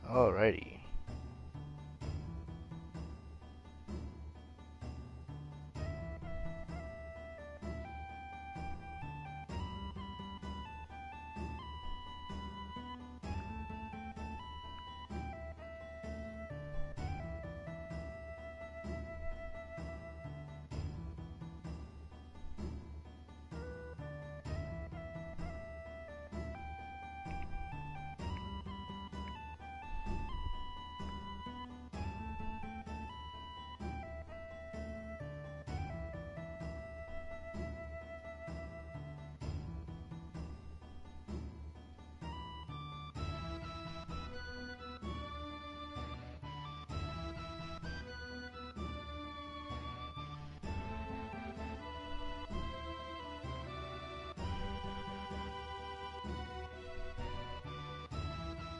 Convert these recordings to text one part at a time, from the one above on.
Alrighty.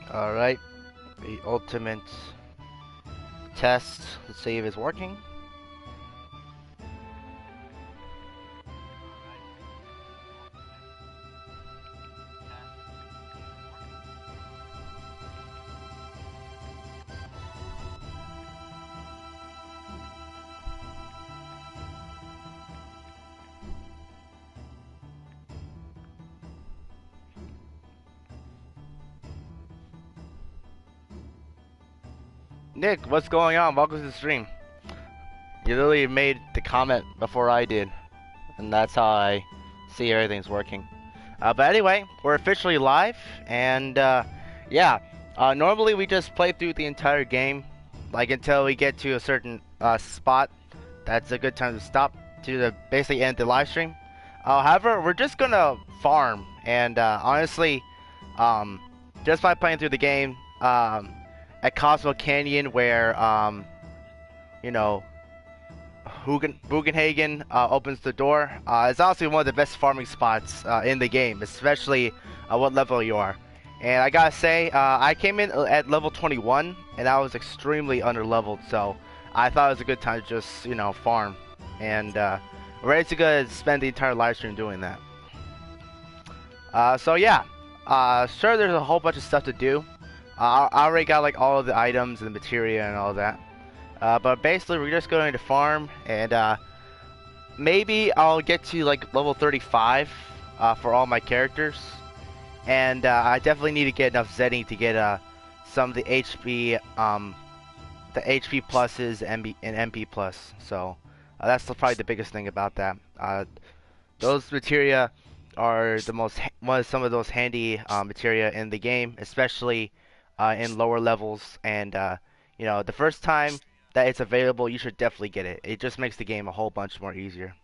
Alright. The ultimate test to see if it's working. Nick, what's going on? Welcome to the stream. You literally made the comment before I did, and that's how I see everything's working. But anyway, we're officially live, and yeah, normally we just play through the entire game, like until we get to a certain spot. That's a good time to stop to basically end the live stream. However, we're just gonna farm, and honestly, just by playing through the game, at Cosmo Canyon, where you know, Bugenhagen opens the door. It's honestly one of the best farming spots in the game, especially what level you are. And I gotta say, I came in at level 21, and I was extremely under-leveled, so I thought it was a good time to just, you know, farm. And ready to go spend the entire live stream doing that. So yeah, sure, there's a whole bunch of stuff to do. I already got like all of the items and the materia and all that. But basically, we're just going to farm, and maybe I'll get to like level 35 for all my characters. And I definitely need to get enough Zetting to get some of the HP pluses and MP plus. So that's probably the biggest thing about that. Those materia are the some of those handy materia in the game, especially in lower levels. And you know, the first time that it's available, you should definitely get it. It just makes the game a whole bunch more easier.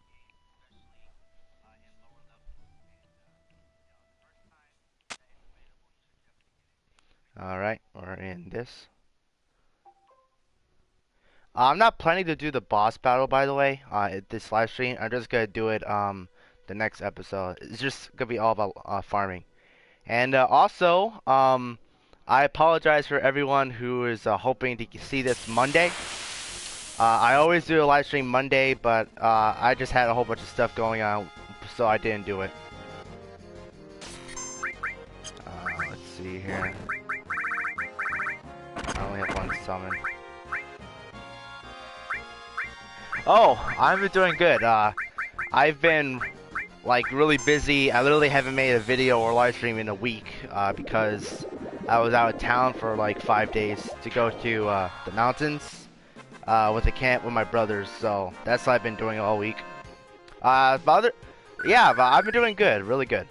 Alright, we're in this. I'm not planning to do the boss battle, by the way, this live stream. I'm just gonna do it the next episode. It's just gonna be all about farming. And also, I apologize for everyone who is hoping to see this Monday. I always do a live stream Monday, but I just had a whole bunch of stuff going on, so I didn't do it. Let's see here. I only have one summon. Oh, I've been doing good. I've been like really busy. I literally haven't made a video or live stream in a week because I was out of town for like 5 days to go to the mountains with a camp with my brothers. So that's what I've been doing all week. Yeah, but I've been doing good, really good.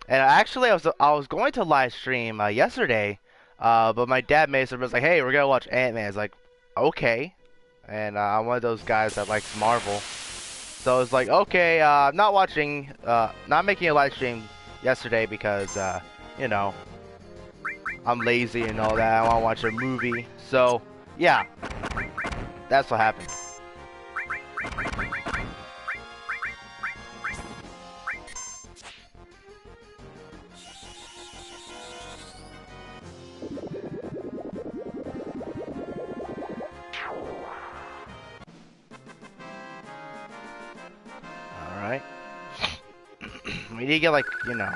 And actually, I was going to live stream yesterday, but my dad made some was like, "Hey, we're gonna watch Ant-Man." It's like, okay, and I'm one of those guys that likes Marvel, so it's like, okay, I'm not watching, not making a live stream yesterday because, you know, I'm lazy and all that. I want to watch a movie, so yeah, that's what happened. Alright. We need to get, like, you know,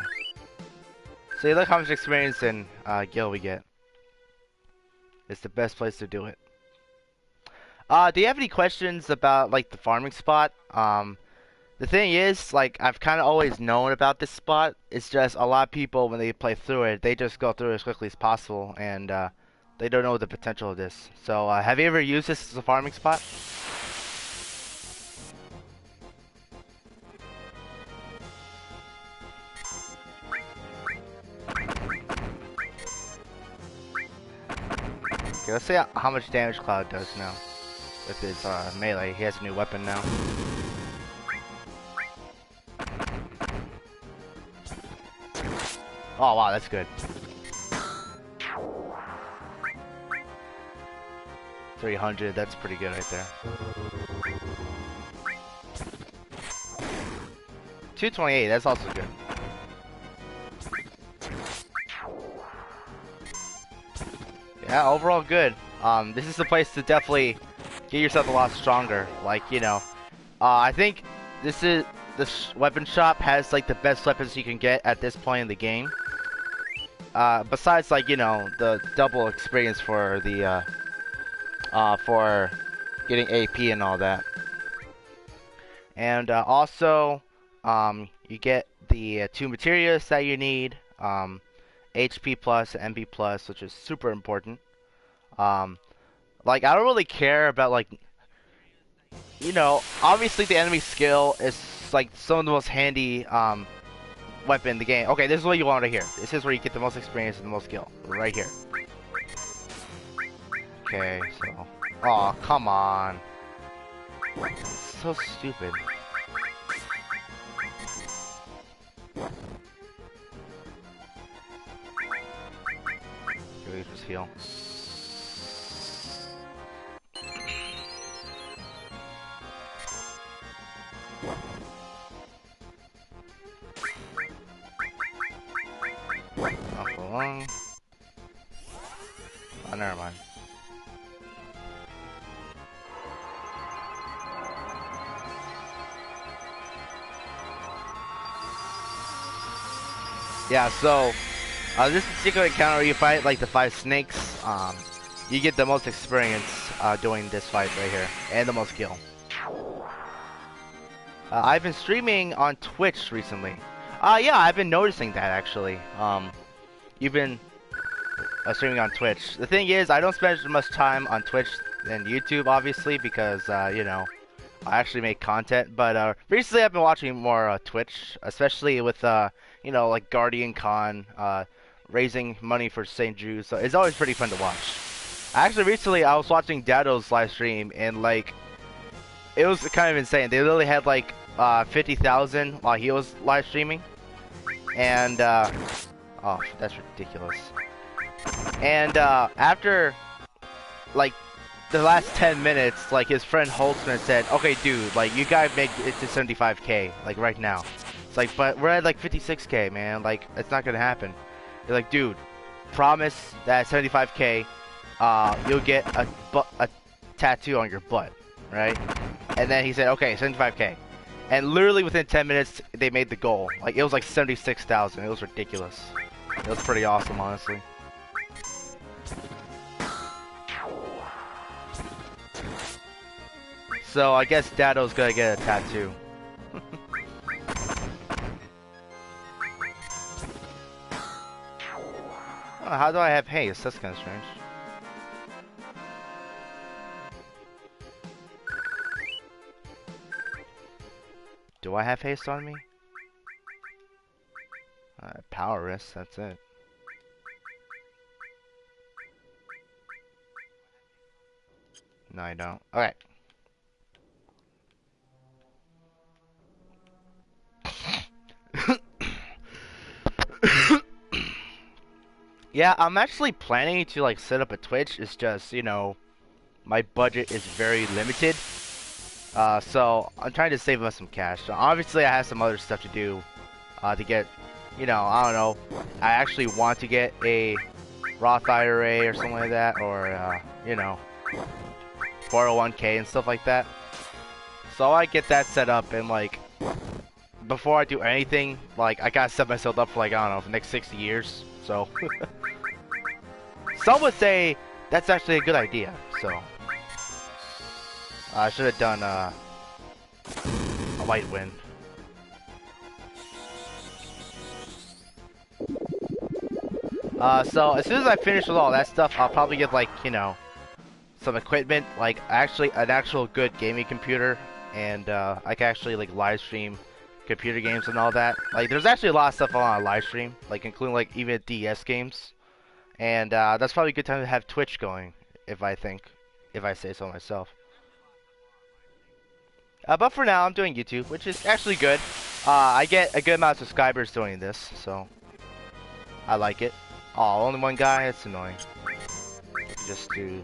See, look how much experience in Gil we get. It's the best place to do it. Do you have any questions about like the farming spot? The thing is, like, I've kind of always known about this spot. It's just a lot of people, when they play through it, they just go through it as quickly as possible, and they don't know the potential of this. So, have you ever used this as a farming spot? Okay, let's see how much damage Cloud does now with his melee. He has a new weapon now. Oh wow, that's good. 300, that's pretty good right there. 228, that's also good. Yeah, overall good. This is the place to definitely get yourself a lot stronger. Like, you know, I think this weapon shop has like the best weapons you can get at this point in the game. Besides, like, you know, the double experience for the for getting AP and all that. And also, you get the 2 materials that you need. HP plus, MP plus, which is super important. Like, I don't really care about, like, you know, obviously the enemy skill is like some of the most handy weapon in the game. Okay, this is what you want to hear. This is where you get the most experience and the most skill, right here. Okay, so, oh come on, it's so stupid. Can we just heal? Not for long. Oh, never mind. Yeah, so this particular encounter where you fight like the 5 snakes, you get the most experience doing this fight right here, and the most skill. I've been streaming on Twitch recently. Yeah, I've been noticing that actually. You've been streaming on Twitch. The thing is, I don't spend as much time on Twitch than YouTube, obviously, because you know, I actually make content. But recently, I've been watching more Twitch, especially with you know, like Guardian Con, raising money for St. Jude. So it's always pretty fun to watch. Actually, recently I was watching Dado's live stream, and like, it was kind of insane. They literally had like 50,000 while he was live streaming, and oh, that's ridiculous. And after like the last 10 minutes, like his friend Holtzman said, "Okay, dude, like you gotta make it to 75K, like right now." It's like, but we're at like 56K, man. Like it's not gonna happen. You're like, dude, promise that at 75K, you'll get a tattoo on your butt, right? And then he said, okay, 75K. And literally within 10 minutes, they made the goal. Like, it was like 76,000. It was ridiculous. It was pretty awesome, honestly. So, I guess Dado's gonna get a tattoo. Oh, how do I have haste? That's kind of strange. Do I have haste on me? Power wrist, that's it. No, I don't. Okay. Yeah, I'm actually planning to like set up a Twitch. It's just, you know, my budget is very limited. So I'm trying to save us some cash. So obviously, I have some other stuff to do to get, you know, I don't know. I actually want to get a Roth IRA or something like that, or you know, 401k and stuff like that. So I get that set up, and like before I do anything, like, I gotta set myself up for, like, I don't know, for the next 60 years. So, some would say that's actually a good idea. So, I should have done a light win. So as soon as I finish with all that stuff, I'll probably get, like, you know, some equipment, like actually an actual good gaming computer, and I can actually like live stream computer games and all that. Like, there's actually a lot of stuff on live stream, like including like even DS games, and that's probably a good time to have Twitch going, if I say so myself. But for now, I'm doing YouTube, which is actually good. I get a good amount of subscribers doing this, so I like it. Oh, only one guy? It's annoying. Just do...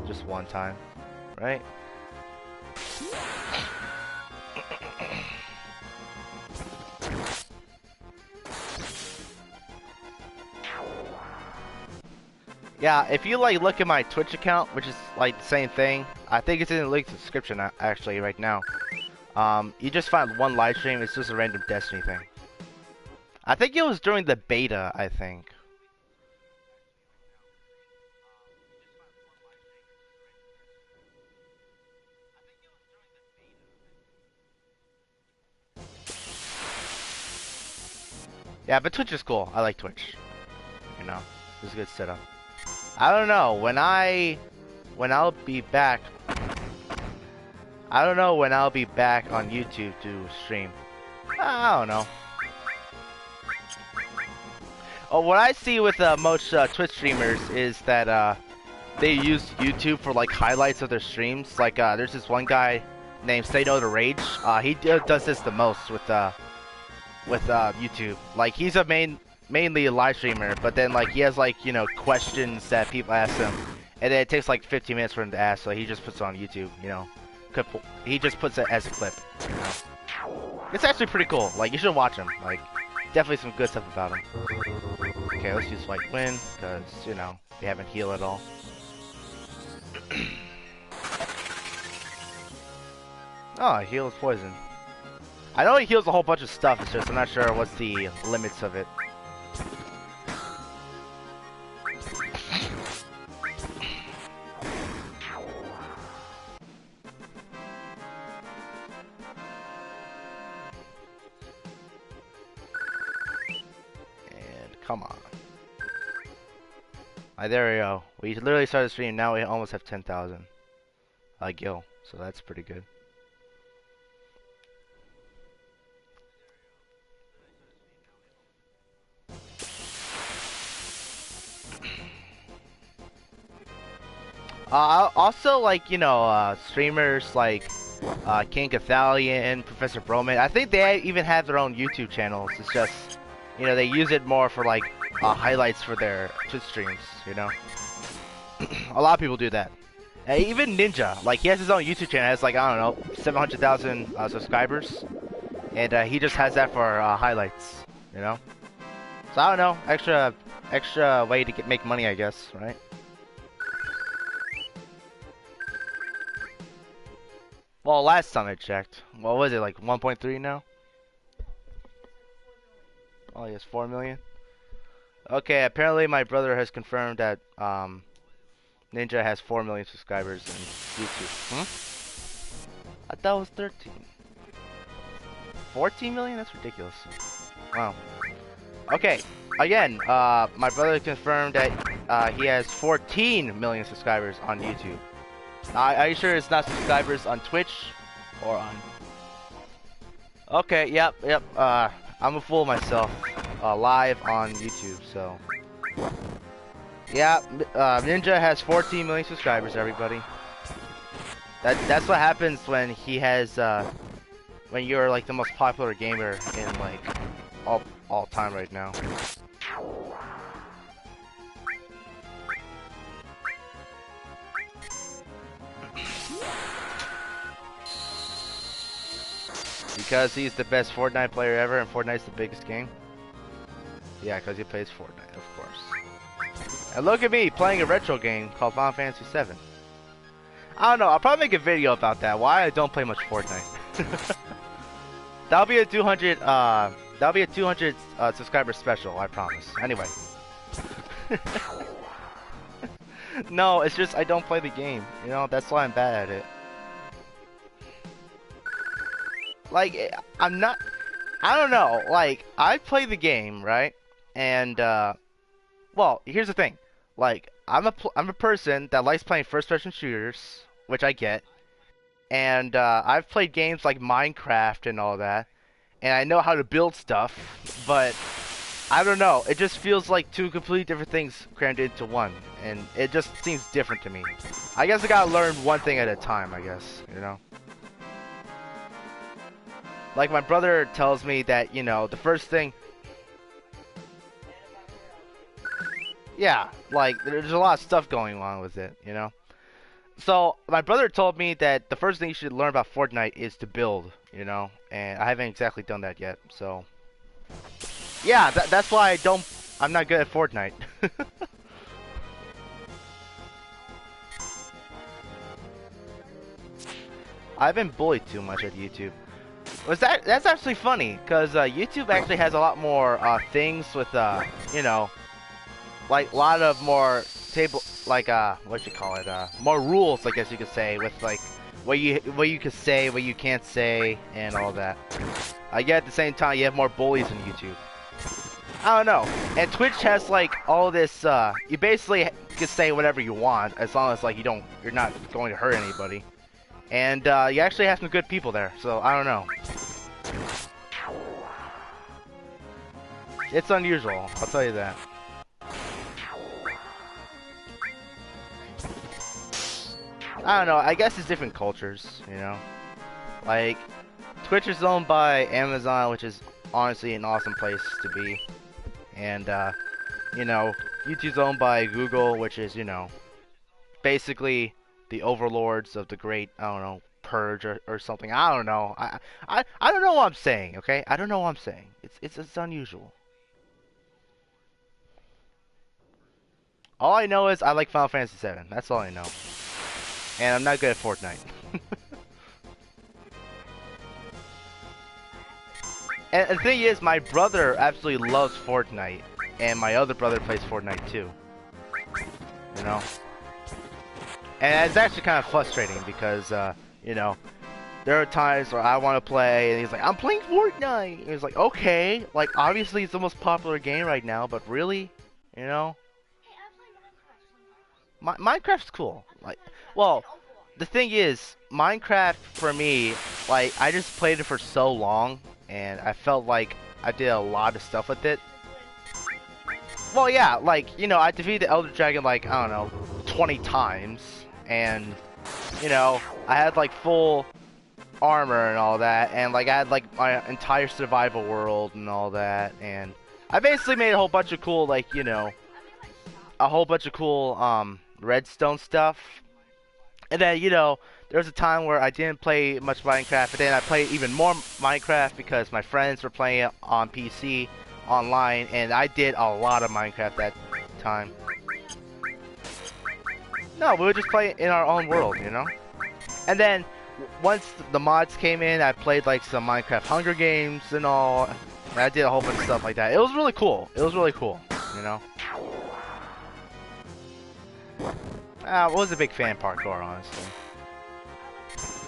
just one time, right? Yeah, if you like look at my Twitch account, which is like the same thing, I think it's in the link description actually right now. You just find one live stream. It's just a random Destiny thing. I think it was during the beta, I think. Yeah, but Twitch is cool. I like Twitch. You know, it's a good setup. I don't know when I'll be back. I don't know when I'll be back on YouTube to stream. I don't know. Oh, what I see with most Twitch streamers is that they use YouTube for like highlights of their streams. Like there's this one guy named Say No to Rage. He does this the most with YouTube. Like, he's a mainly a live streamer, but then like he has like, you know, questions that people ask him, and then it takes like 15 minutes for him to ask, so he just puts it on YouTube, you know. He just puts it as a clip, you know? It's actually pretty cool. Like, you should watch him. Like, definitely some good stuff about him. Okay, let's use White Wind, because, you know, we haven't healed at all. Oh, it heals poison. I know he heals a whole bunch of stuff, it's just I'm not sure what's the limits of it. And come on. There we go. We literally started streaming, now we almost have 10,000 gil, so that's pretty good. Also, like, you know, streamers like King Cathalion, Professor Broman, I think they even have their own YouTube channels. It's just, you know, they use it more for like highlights for their Twitch streams, you know. A lot of people do that. Even Ninja, like, he has his own YouTube channel, has like, I don't know, 700,000 subscribers, and he just has that for highlights, you know. So I don't know, extra way to make money, I guess, right? Well, last time I checked, what was it, like 1.3 now? Oh, he has 4 million. Okay, apparently my brother has confirmed that Ninja has 4 million subscribers on YouTube. I thought it was 13. 14 million? That's ridiculous. Wow. Okay, again, my brother confirmed that he has 14 million subscribers on YouTube. Are you sure it's not subscribers on Twitch or on? Okay, yep. I'm a fool myself. Live on YouTube, so. Yeah, Ninja has 14 million subscribers, everybody. That's what happens when he has, when you're like the most popular gamer in like all time right now. Because he's the best Fortnite player ever, and Fortnite's the biggest game. Yeah, because he plays Fortnite, of course. And look at me playing a retro game called Final Fantasy VII. I don't know, I'll probably make a video about that, why I don't play much Fortnite. That'll be a 200. That'll be a 200 subscriber special. I promise. Anyway. No, it's just I don't play the game. You know, that's why I'm bad at it. Like, I'm not. I don't know. Like, I play the game, right? And well, here's the thing. Like, I'm a person that likes playing first-person shooters, which I get. And I've played games like Minecraft and all that, and I know how to build stuff, but I don't know. It just feels like two completely different things crammed into one, and it just seems different to me. I guess I gotta learn one thing at a time, I guess, you know? Like, my brother tells me that, you know, the first thing... Yeah, like, there's a lot of stuff going on with it, you know? So, my brother told me that the first thing you should learn about Fortnite is to build, you know? And I haven't exactly done that yet, so... Yeah, that's why I'm not good at Fortnite. I've been bullied too much at YouTube. That's actually funny, because YouTube actually has a lot more things with, you know, like a lot of more what you call it, more rules, I guess you could say, with like what you can say, what you can't say, and all that. Yet at the same time, you have more bullies on YouTube. I don't know. And Twitch has like all this. You basically can say whatever you want as long as like you're not going to hurt anybody. And you actually have some good people there. So I don't know. It's unusual, I'll tell you that. I don't know, I guess it's different cultures, you know? Like, Twitch is owned by Amazon, which is honestly an awesome place to be. And, you know, YouTube's owned by Google, which is, you know, basically the overlords of the great, I don't know, purge or something. I don't know. I don't know what I'm saying, okay? I don't know what I'm saying. It's unusual. All I know is I like Final Fantasy VII. That's all I know. And I'm not good at Fortnite. And the thing is, my brother absolutely loves Fortnite, and my other brother plays Fortnite too. You know? And it's actually kind of frustrating because, you know, there are times where I want to play, and he's like, I'm playing Fortnite! And he's like, okay, like, obviously it's the most popular game right now, but really? You know? Minecraft's cool. Like, well, the thing is, Minecraft for me, like, I just played it for so long, and I felt like I did a lot of stuff with it. Well, yeah, like, you know, I defeated the Elder Dragon, like, I don't know, 20 times, and, you know, I had, like, full armor and all that, and, like, I had, like, my entire survival world and all that, and I basically made a whole bunch of cool, like, you know, a whole bunch of cool, redstone stuff. And then, you know, there was a time where I didn't play much Minecraft, but then I played even more Minecraft because my friends were playing it on PC online, and I did a lot of Minecraft that time. No, we would just play in our own world, you know? And then, once the mods came in, I played like some Minecraft Hunger Games and all, and I did a whole bunch of stuff like that. It was really cool. It was really cool, you know? I wasn't a big fan of parkour, honestly.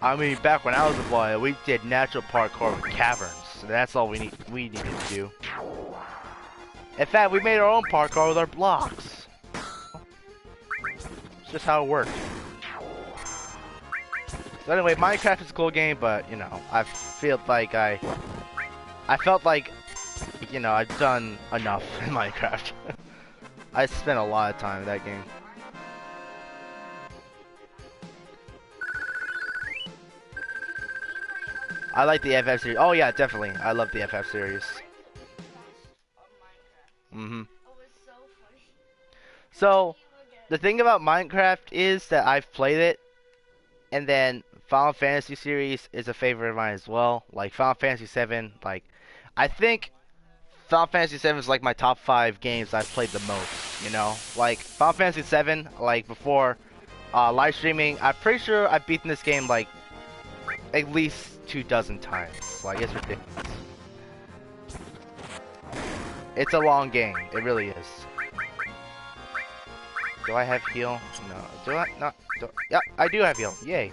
I mean, back when I was a boy, we did natural parkour with caverns. So that's all we needed to do. In fact, we made our own parkour with our blocks. It's just how it worked. So anyway, Minecraft is a cool game, but you know, I felt like you know, I've done enough in Minecraft. I spent a lot of time in that game. I like the FF series. Oh yeah, definitely. I love the FF series. So, the thing about Minecraft is that I've played it, and then Final Fantasy series is a favorite of mine as well. Like Final Fantasy VII, like I think Final Fantasy VII is like my top 5 games I've played the most. You know, like Final Fantasy VII, like before live streaming, I'm pretty sure I've beaten this game like at least 2 dozen times. Like, it's ridiculous. It's a long game. It really is. Do I have heal? No. Do I? Not. Yeah, I do have heal. Yay.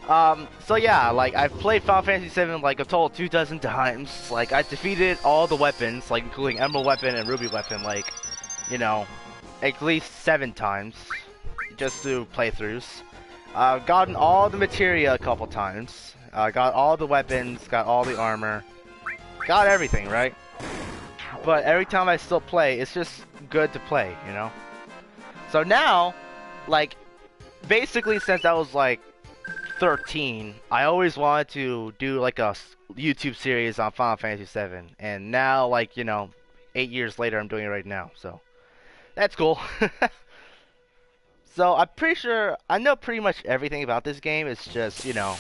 So yeah, like, I've played Final Fantasy VII like a total 2 dozen times. Like, I defeated all the weapons, like, including Emerald Weapon and Ruby Weapon, like, you know, at least 7 times. Just through playthroughs. Gotten all the materia a couple times. Got all the weapons, got all the armor. Got everything, right? But every time I still play, it's just good to play, you know? So now, like, basically since I was, like, 13, I always wanted to do like a YouTube series on Final Fantasy VII, and now, like, you know, 8 years later, I'm doing it right now, so that's cool. So I'm pretty sure I know pretty much everything about this game. It's just, you know,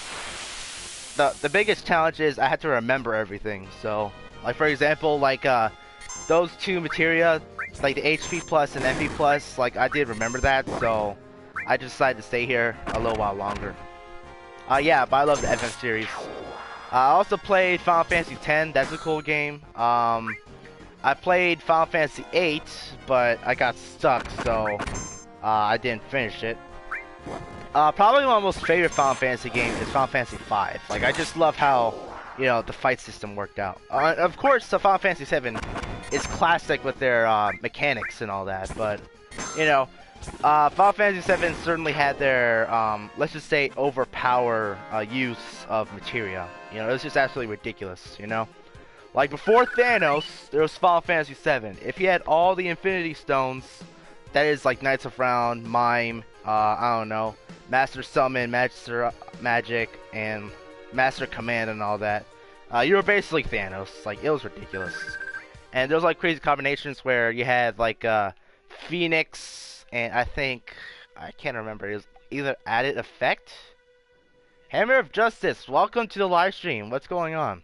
the biggest challenge is I had to remember everything. So, like, for example, like those 2 materia, like the HP plus and MP plus, like, I did remember that, so I just decided to stay here a little while longer. Yeah, but I love the FF series. I also played Final Fantasy X. That's a cool game. I played Final Fantasy VIII, but I got stuck, so I didn't finish it. Probably one of my most favorite Final Fantasy games is Final Fantasy V. Like, I just love how, you know, the fight system worked out. Of course, the Final Fantasy VII is classic with their mechanics and all that, but, you know, Final Fantasy VII certainly had their, let's just say, overpower use of materia. You know, it was just absolutely ridiculous, you know? Like, before Thanos, there was Final Fantasy VII. If you had all the Infinity Stones, that is, like, Knights of Round, Mime, I don't know, Master Summon, Master Magic, and Master Command and all that, you were basically Thanos. Like, it was ridiculous. And there was, like, crazy combinations where you had, like, Phoenix, and I think, I can't remember, it was either Added Effect? Hammer of Justice, welcome to the live stream. What's going on?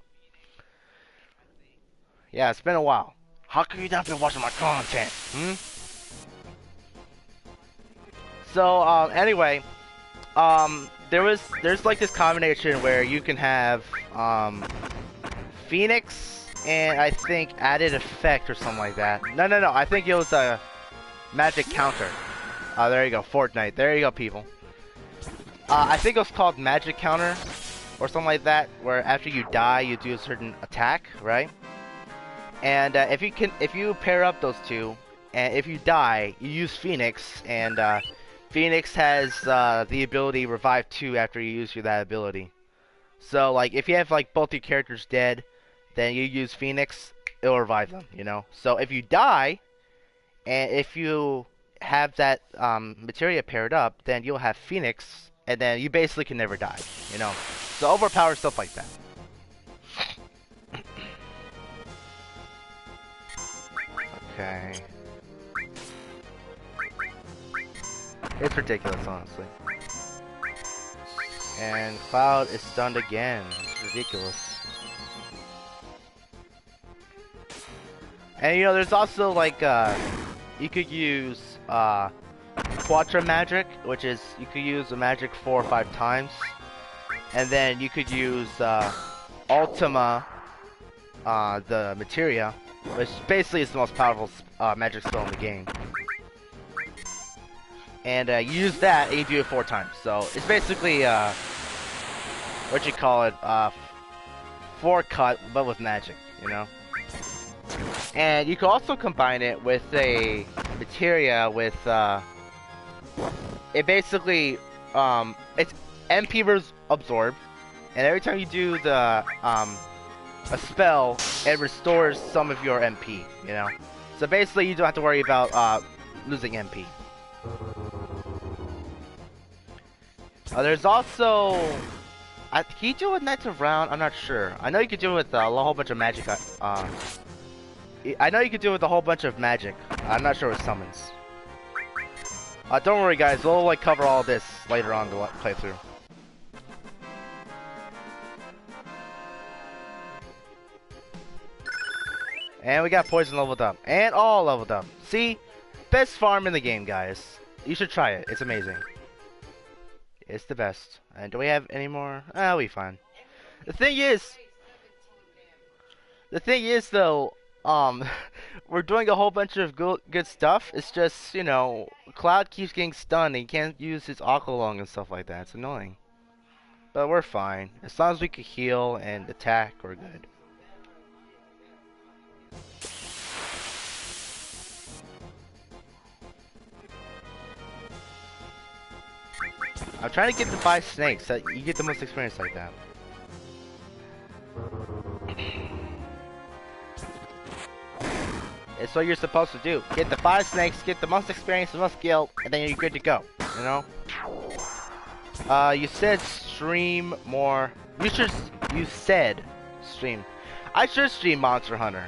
Yeah, it's been a while. How come you not been watching my content? So, anyway, there's like this combination where you can have, Phoenix, and I think Added Effect or something like that. No, I think it was a Magic Counter. There you go, Fortnite. There you go, people. I think it was called Magic Counter, or something like that, where after you die, you do a certain attack, right? And if you pair up those two, and if you die, you use Phoenix, and Phoenix has the ability Revive 2 after you use that ability. So, like, if you have, like, both your characters dead, then you use Phoenix, it'll revive them, you know? So if you die, and if you have that materia paired up, then you'll have Phoenix, and then you basically can never die, you know? So overpower stuff like that. Okay. It's ridiculous, honestly. And Cloud is stunned again. It's ridiculous. And you know, there's also like you could use Quattro Magic, which is you could use a magic 4 or 5 times, and then you could use Ultima, the materia, which basically is the most powerful magic spell in the game. And you use that and you do it 4 times. So it's basically what you call it, 4 cut, but with magic, you know. And you can also combine it with a materia with it basically it's MP absorb, and every time you do the a spell, it restores some of your MP, you know. So basically you don't have to worry about losing MP. There's also can you do it with Knights of Round? I'm not sure. I know you could do it with a whole bunch of magic. I know you could do it with a whole bunch of magic. I'm not sure with summons. Don't worry, guys. We'll like cover all this later on the playthrough. And we got Poison leveled up, and all leveled up. See, best farm in the game, guys. You should try it. It's amazing. It's the best. And do we have any more? Ah, we fine. The thing is, though, um, we're doing a whole bunch of good stuff. It's just, Cloud keeps getting stunned. And he can't use his Aqua Lung and stuff like that. It's annoying. But we're fine. As long as we can heal and attack, we're good. I'm trying to get the 5 snakes. You get the most experience like that. It's what you're supposed to do. Get the 5 snakes, get the most experience, the most skill, and then you're good to go. You know? You said stream more. You said stream. I should stream Monster Hunter.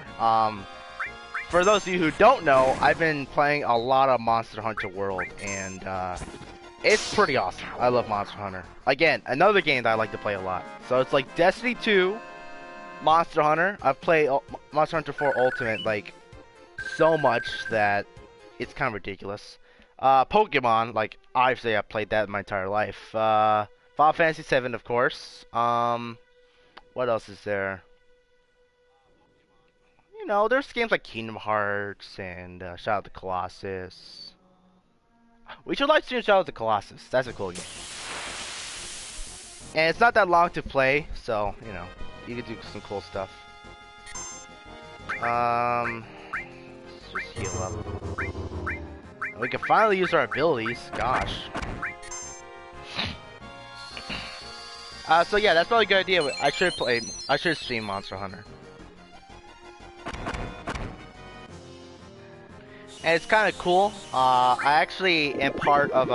For those of you who don't know, I've been playing a lot of Monster Hunter World, and it's pretty awesome. I love Monster Hunter. Again, another game that I like to play a lot. So it's like Destiny 2, Monster Hunter. I've played Monster Hunter 4 Ultimate like so much that it's kind of ridiculous. Pokemon, like obviously I've played that my entire life. Final Fantasy 7, of course. What else is there? There's games like Kingdom Hearts and Shadow of the Colossus. We should live stream Shadow of the Colossus. That's a cool game. And it's not that long to play, so, you can do some cool stuff. Let's just heal up. We can finally use our abilities. Gosh. So yeah, that's probably a good idea. I should stream Monster Hunter. And it's kind of cool. I actually am part of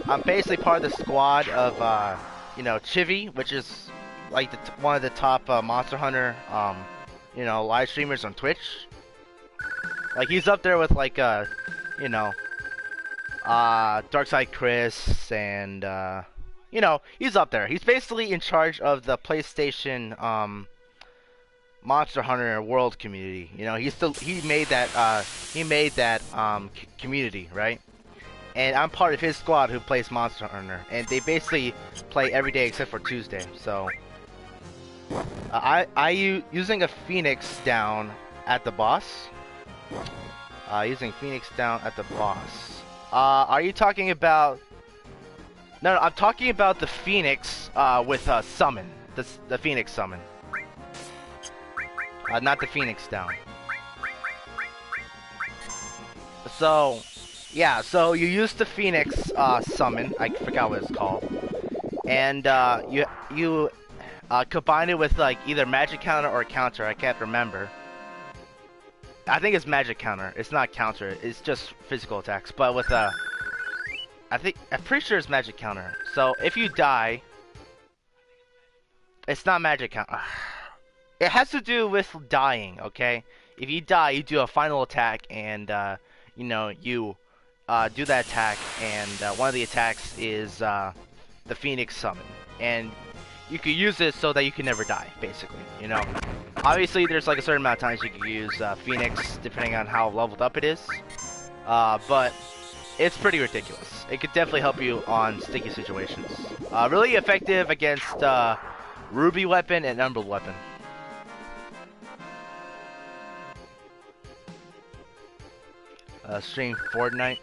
I'm basically part of the squad of, Chivi, which is like one of the top Monster Hunter, live streamers on Twitch. Like he's up there with like, Darkside Chris and, he's up there. He's basically in charge of the PlayStation, Monster Hunter World community. He made that community, right? And I'm part of his squad who plays Monster Hunter, and they basically play every day except for Tuesday. So using a Phoenix down at the boss. Using Phoenix down at the boss. Are you talking about? No, I'm talking about the Phoenix with summon. The Phoenix summon. Not the Phoenix down. So, yeah, so you use the Phoenix summon. I forgot what it's called. And you combine it with like either magic counter or counter. I can't remember. I think it's magic counter. It's not counter. It's just physical attacks. But with I'm pretty sure it's magic counter. So if you die, it's not magic counter. It has to do with dying, okay? If you die, you do a final attack, and, you do that attack, and one of the attacks is the Phoenix Summon. And you can use it so that you can never die, basically, Obviously, there's like a certain amount of times you can use Phoenix, depending on how leveled up it is. But it's pretty ridiculous. It could definitely help you on sticky situations. Really effective against Ruby Weapon and Emerald Weapon. Stream Fortnite.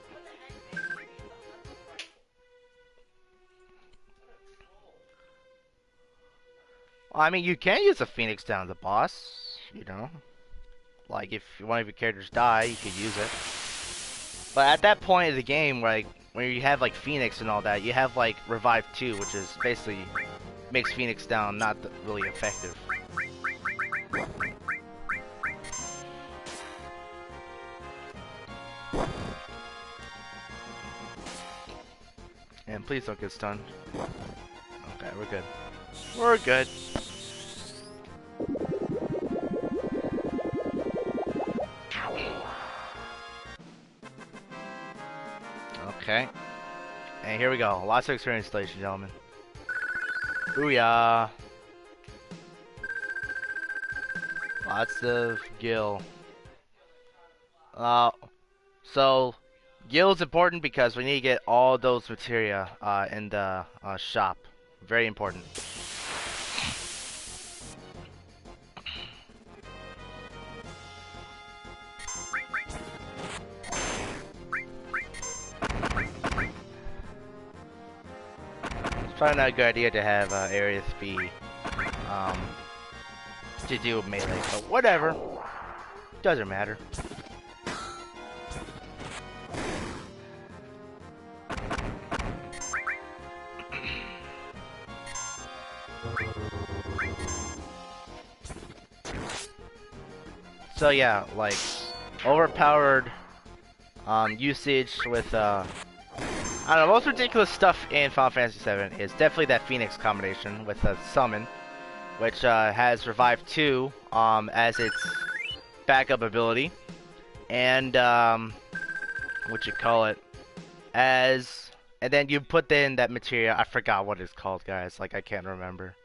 Well, I mean, you can use a Phoenix down to the boss, Like, if one of your characters die, you could use it. But at that point of the game, like, when you have, like, Phoenix and all that, you have, like, Revive 2, which is basically makes Phoenix down not really effective. And please don't get stunned. Okay, we're good. We're good. Okay. And here we go. Lots of experience, ladies and gentlemen. Booyah. Lots of gil. So Guild's important because we need to get all those materia in the shop. Very important. It's probably not a good idea to have areas be um, to do melee, but whatever. Doesn't matter. So yeah, like overpowered usage with I don't know, most ridiculous stuff in Final Fantasy VII is definitely that Phoenix combination with a summon, which has Revive 2 as its backup ability, and what you call it, and then you put in that materia. I forgot what it's called, guys. Like I can't remember.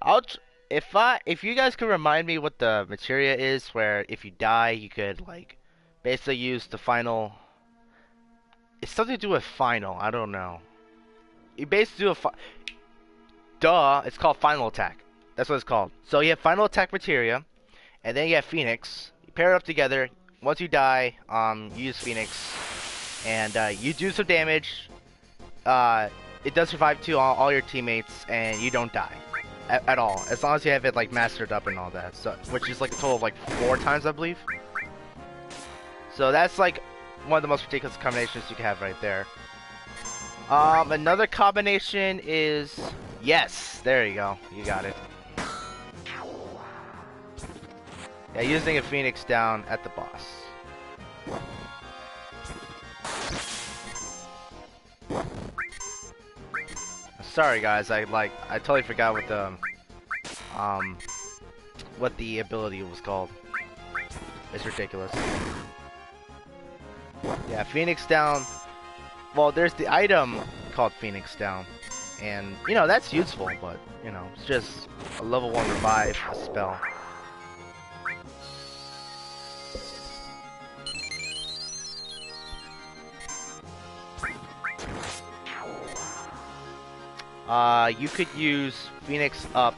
I'll tr if you guys could remind me what the materia is, where if you die you could like basically use the final. It's something to do with final. I don't know. You basically do a duh. It's called final attack. That's what it's called. So you have final attack materia, and then you have Phoenix. You pair it up together. Once you die, you use Phoenix, and you do some damage. It does survive to all your teammates, and you don't die at all, as long as you have it like mastered up and all that. So, which is like a total of like 4 times, I believe. So that's like one of the most ridiculous combinations you can have right there. Another combination is yes, there you go, you got it. Yeah, using a Phoenix down at the boss. Sorry guys, I totally forgot what the ability was called. It's ridiculous. Yeah, Phoenix down. Well, there's the item called Phoenix down, and you know that's useful, but you know it's just a level 1 revive spell. You could use Phoenix up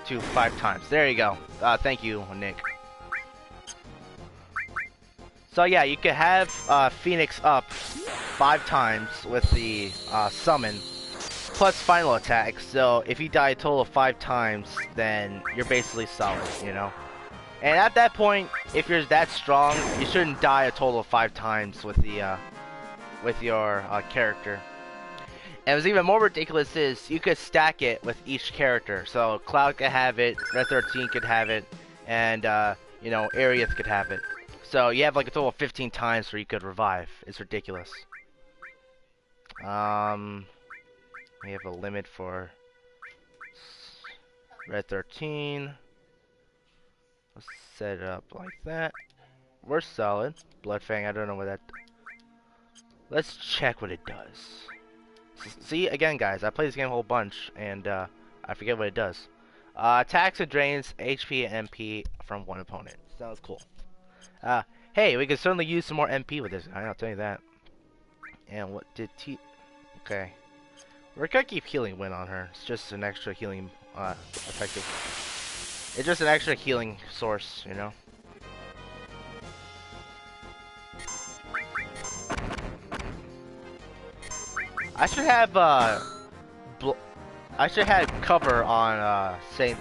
to 5 times. There you go. Thank you, Nick. So yeah, you could have Phoenix up 5 times with the summon, plus final attack. So if you die a total of 5 times, then you're basically solid, you know? And at that point, if you're that strong, you shouldn't die a total of 5 times with the with your character. And what's even more ridiculous is you could stack it with each character. So Cloud could have it, Red 13 could have it, and you know, Aerith could have it. So you have like a total of 15 times where you could revive. It's ridiculous. We have a limit for Red 13. Let's set it up like that. We're solid. Bloodfang, I don't know what that. Let's check what it does. See, again, guys, I play this game a whole bunch, and I forget what it does. Attacks and drains HP and MP from one opponent. Sounds cool. Hey, we could certainly use some more MP with this guy, I'll tell you that. And what did Okay. We're gonna keep healing Wind on her. It's just an extra healing, effective. It's just an extra healing source, you know? I should have cover on Saint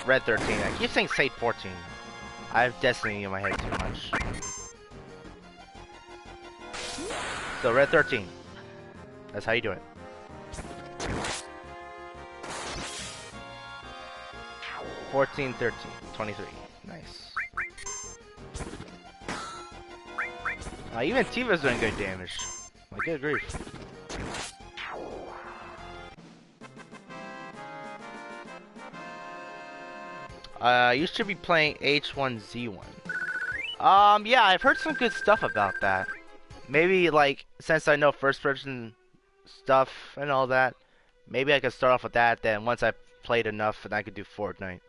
Red 13. I keep saying Saint 14. I have Destiny in my head too much. So Red 13. That's how you do it. $14, $13, $23. Nice. Even Tifa's doing good damage. My good grief. You should be playing H1Z1. Yeah, I've heard some good stuff about that. Maybe, like, since I know first-person stuff and all that, maybe I could start off with that, then once I played enough, and I could do Fortnite.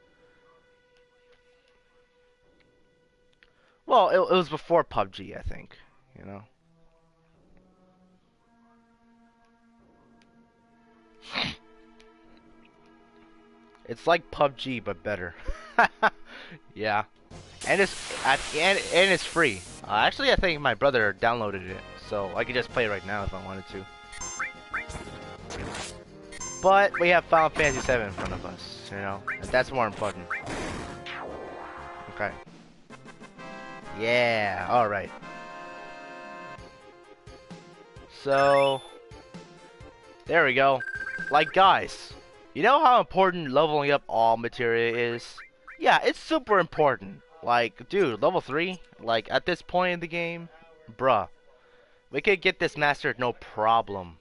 Well, it was before PUBG, I think. You know. It's like PUBG but better. Yeah. And and it's free. Actually, I think my brother downloaded it, so I could just play it right now if I wanted to. But we have Final Fantasy VII in front of us, you know, and that's more important. Okay. Yeah. All right. So there we go. Like, guys, you know how important leveling up all materia is? Yeah, it's super important. Like, dude, level 3, like, at this point in the game, bruh, we could get this mastered no problem.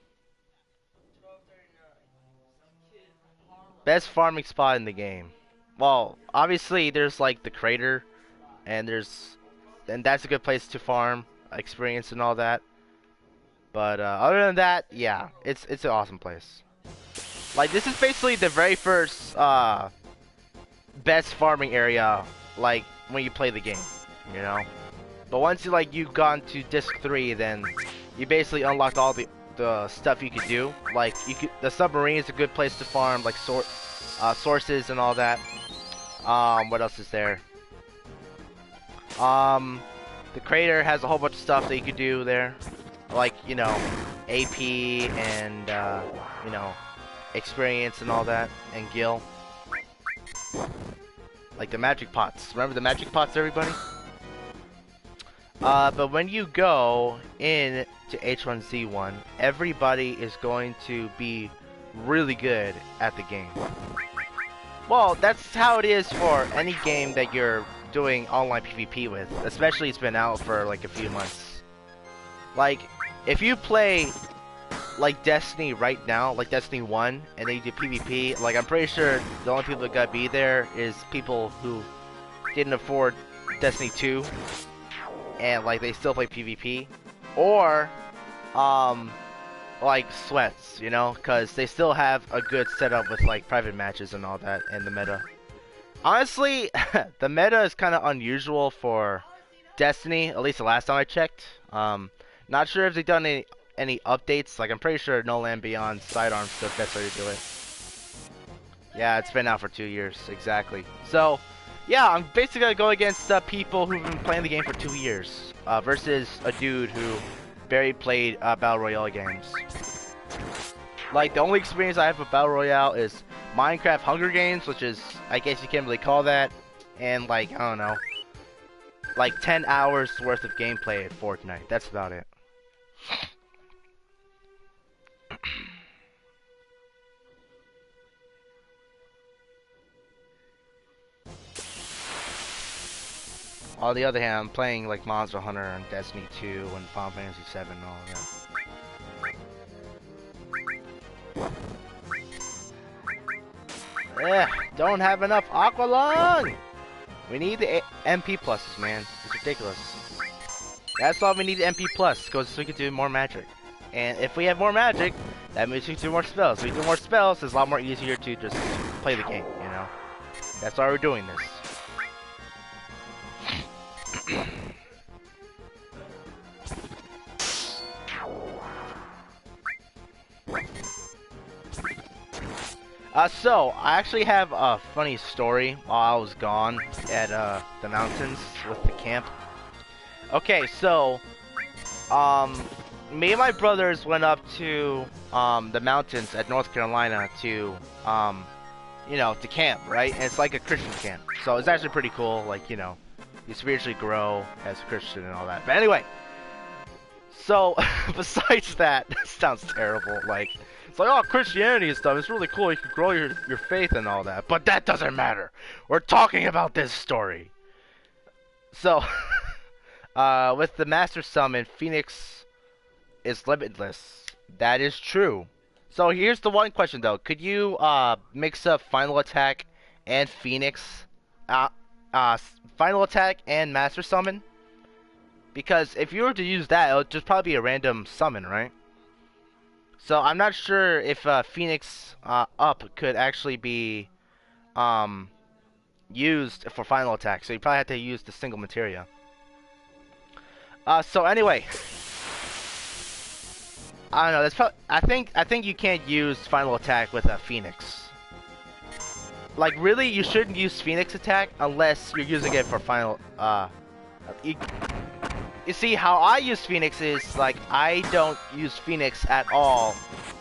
Best farming spot in the game. Well, obviously, there's, like, the crater, and that's a good place to farm, experience and all that. But, other than that, yeah, it's an awesome place. Like, this is basically the very first, best farming area, like, when you play the game, you know? But once you've gone to disc 3, then you basically unlocked all the stuff you could do. Like, the submarine is a good place to farm, like, sources and all that. What else is there? The crater has a whole bunch of stuff that you could do there. Like, you know, AP and, you know, experience and all that, and gil. Like the magic pots. Remember the magic pots, everybody? But when you go in to H1Z1, everybody is going to be really good at the game. Well, that's how it is for any game that you're doing online PvP with, especially it's been out for like a few months. Like, if you play like Destiny right now, like Destiny 1, and then you do PvP, like, I'm pretty sure the only people that gotta be there is people who didn't afford Destiny 2, and, like, they still play PvP, or, like, sweats, you know, because they still have a good setup with, like, private matches and all that, and the meta. Honestly, the meta is kind of unusual for Destiny, at least the last time I checked. Not sure if they've done any updates. Like, I'm pretty sure No Land Beyond Sidearm's the best way to do it. Yeah, it's been out for 2 years, exactly. So, yeah, I'm basically gonna go against people who've been playing the game for 2 years, versus a dude who barely played Battle Royale games. Like, the only experience I have with Battle Royale is Minecraft Hunger Games, which is, I guess you can't really call that, and, like, I don't know, like 10 hours worth of gameplay at Fortnite. That's about it. On the other hand, I'm playing like Monster Hunter and Destiny 2 and Final Fantasy 7 and all that. Don't have enough Aqua Lung! We need the MP pluses, man. It's ridiculous. That's why we need the MP plus, because we can do more magic. And if we have more magic, that means we can do more spells. If we do more spells, it's a lot more easier to just play the game, you know? That's why we're doing this. So, I actually have a funny story while I was gone at, the mountains with the camp. Okay, so, me and my brothers went up to, the mountains at North Carolina to, you know, to camp, right? And it's like a Christian camp. So, it's actually pretty cool, like, you know, you spiritually grow as a Christian and all that. But anyway, so, besides that, that sounds terrible, like, it's like, oh, Christianity and stuff, it's really cool, you can grow your faith and all that, but that doesn't matter. We're talking about this story. So, with the Master Summon, Phoenix is limitless. That is true. So here's the one question though, could you, mix up Final Attack and Phoenix? Final Attack and Master Summon? Because if you were to use that, it would just probably be a random summon, right? So I'm not sure if Phoenix up could actually be used for Final Attack. So you probably have to use the single materia. So anyway, I don't know. That's probably. I think you can't use final attack with a Phoenix. Like really, you shouldn't use Phoenix attack unless you're using it for final. You, you see how I use Phoenix is like I don't use Phoenix at all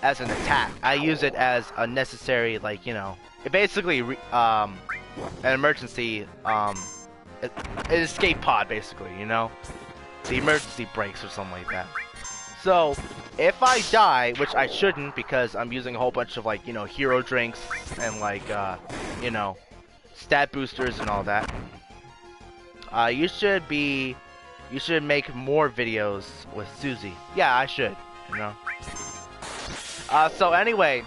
as an attack. I use it as a necessary, like it basically an emergency an escape pod basically. The emergency brakes or something like that. So, if I die, which I shouldn't because I'm using a whole bunch of like, hero drinks and like, stat boosters and all that, you should make more videos with Susie. Yeah, I should. So anyway,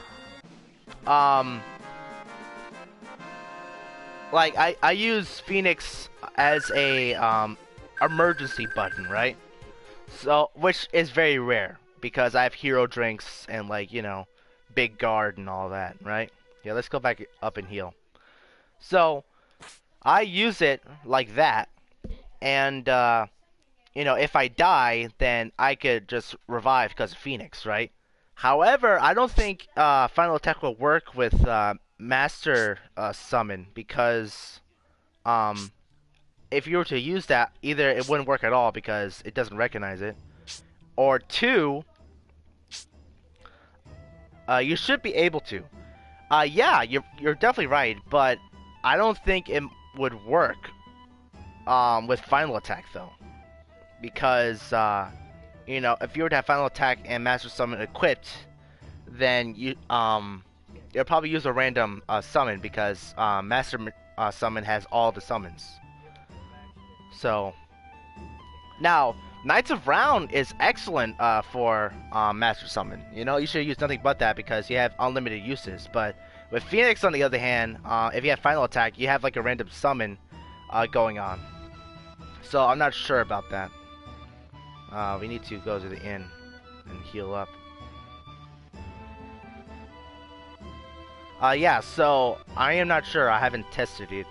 like I use Phoenix as a emergency button, right? So, which is very rare because I have hero drinks and like, big guard and all that, right? Yeah, let's go back up and heal. So, I use it like that, and if I die, then I could just revive because of Phoenix, right? However, I don't think Final Attack will work with Master Summon because if you were to use that, either it wouldn't work at all because it doesn't recognize it, or two, you should be able to. Yeah, you're definitely right, but I don't think it would work with Final Attack though, because if you were to have Final Attack and Master Summon equipped, then you'll probably use a random summon because Master Summon has all the summons. So now, Knights of Round is excellent for Master Summon. You should use nothing but that because you have unlimited uses. But with Phoenix, on the other hand, if you have Final Attack, you have like a random summon going on. So I'm not sure about that. We need to go to the inn and heal up. Yeah, so I am not sure. I haven't tested it.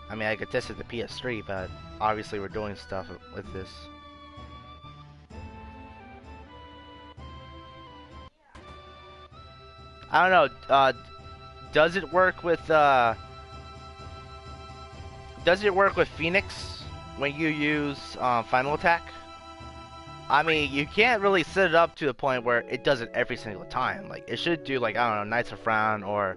I mean, I could test it the PS3, but obviously we're doing stuff with this. I don't know. Does it work with Phoenix when you use Final Attack? I mean, you can't really set it up to the point where it does it every single time. Like, it should do, like, I don't know, Knights of Round or,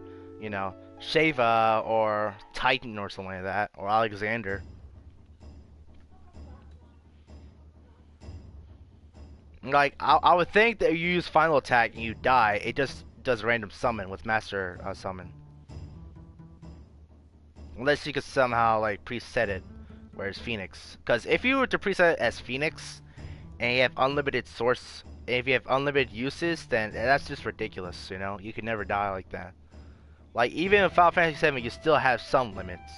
Sheva or Titan or something like that, or Alexander. Like, I would think that you use Final Attack and you die, it just does random summon with Master Summon. Unless you could somehow, like, preset it, whereas Phoenix. Because if you were to preset it as Phoenix, and you have unlimited source, if you have unlimited uses, then that's just ridiculous, You could never die like that. Like, even in Final Fantasy VII, you still have some limits.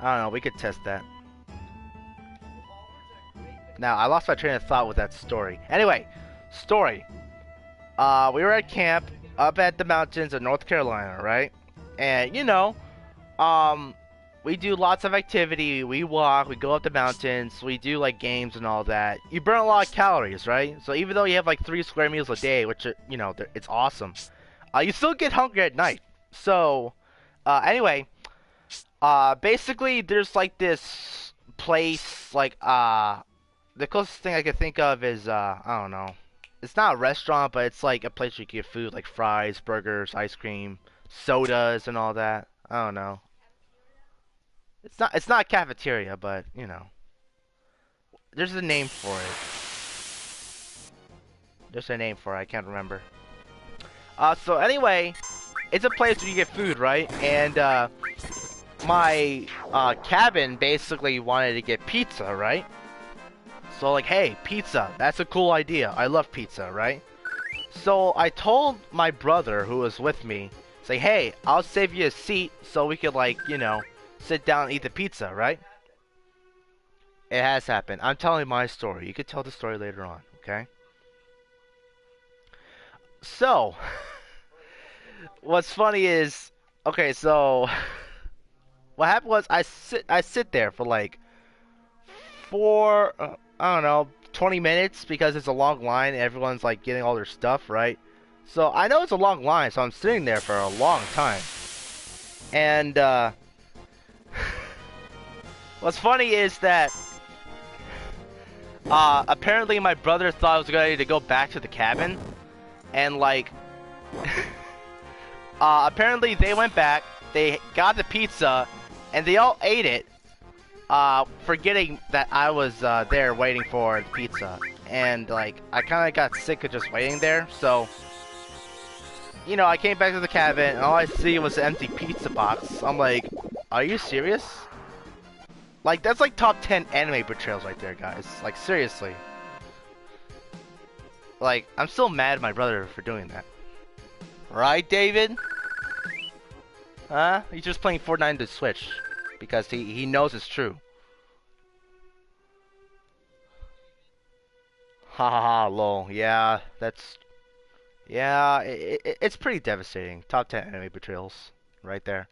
I don't know, we could test that. Now, I lost my train of thought with that story. Anyway, story. We were at camp up at the mountains of North Carolina, right? And, we do lots of activity. We walk, we go up the mountains, we do, like, games and all that. You burn a lot of calories, right? So even though you have, like, 3 square meals a day, which, it's awesome, you still get hungry at night. So, anyway, basically, there's, like, this place, like, the closest thing I could think of is, I don't know. It's not a restaurant, but it's like a place where you get food, like fries, burgers, ice cream, sodas, and all that. I don't know. It's not a cafeteria, but, there's a name for it. There's a name for it, I can't remember. So anyway, it's a place where you get food, right? And, my, cabin basically wanted to get pizza, right? So, like, hey, pizza, that's a cool idea. I love pizza, right? So I told my brother who was with me, say, hey, I'll save you a seat so we could, like, sit down and eat the pizza, right? It has happened. I'm telling my story. You could tell the story later on, okay? So, what's funny is, Okay, so what happened was I sit there for like four I don't know 20 minutes because it's a long line. Everyone's like getting all their stuff right. So I know it's a long line, so I'm sitting there for a long time. And what's funny is that apparently my brother thought it was a good idea to go back to the cabin, and like apparently they went back, they got the pizza, and they all ate it, forgetting that I was there waiting for the pizza. And like I kind of got sick of just waiting there, so you know I came back to the cabin and all I see was an empty pizza box. I'm like, are you serious? Like that's like top 10 anime betrayals right there, guys. Like seriously. Like I'm still mad at my brother for doing that. Right, David? Huh? He's just playing Fortnite on the Switch because he knows it's true. Ha ha ha, lol. Yeah, that's... Yeah, it's pretty devastating. Top 10 anime betrayals. Right there.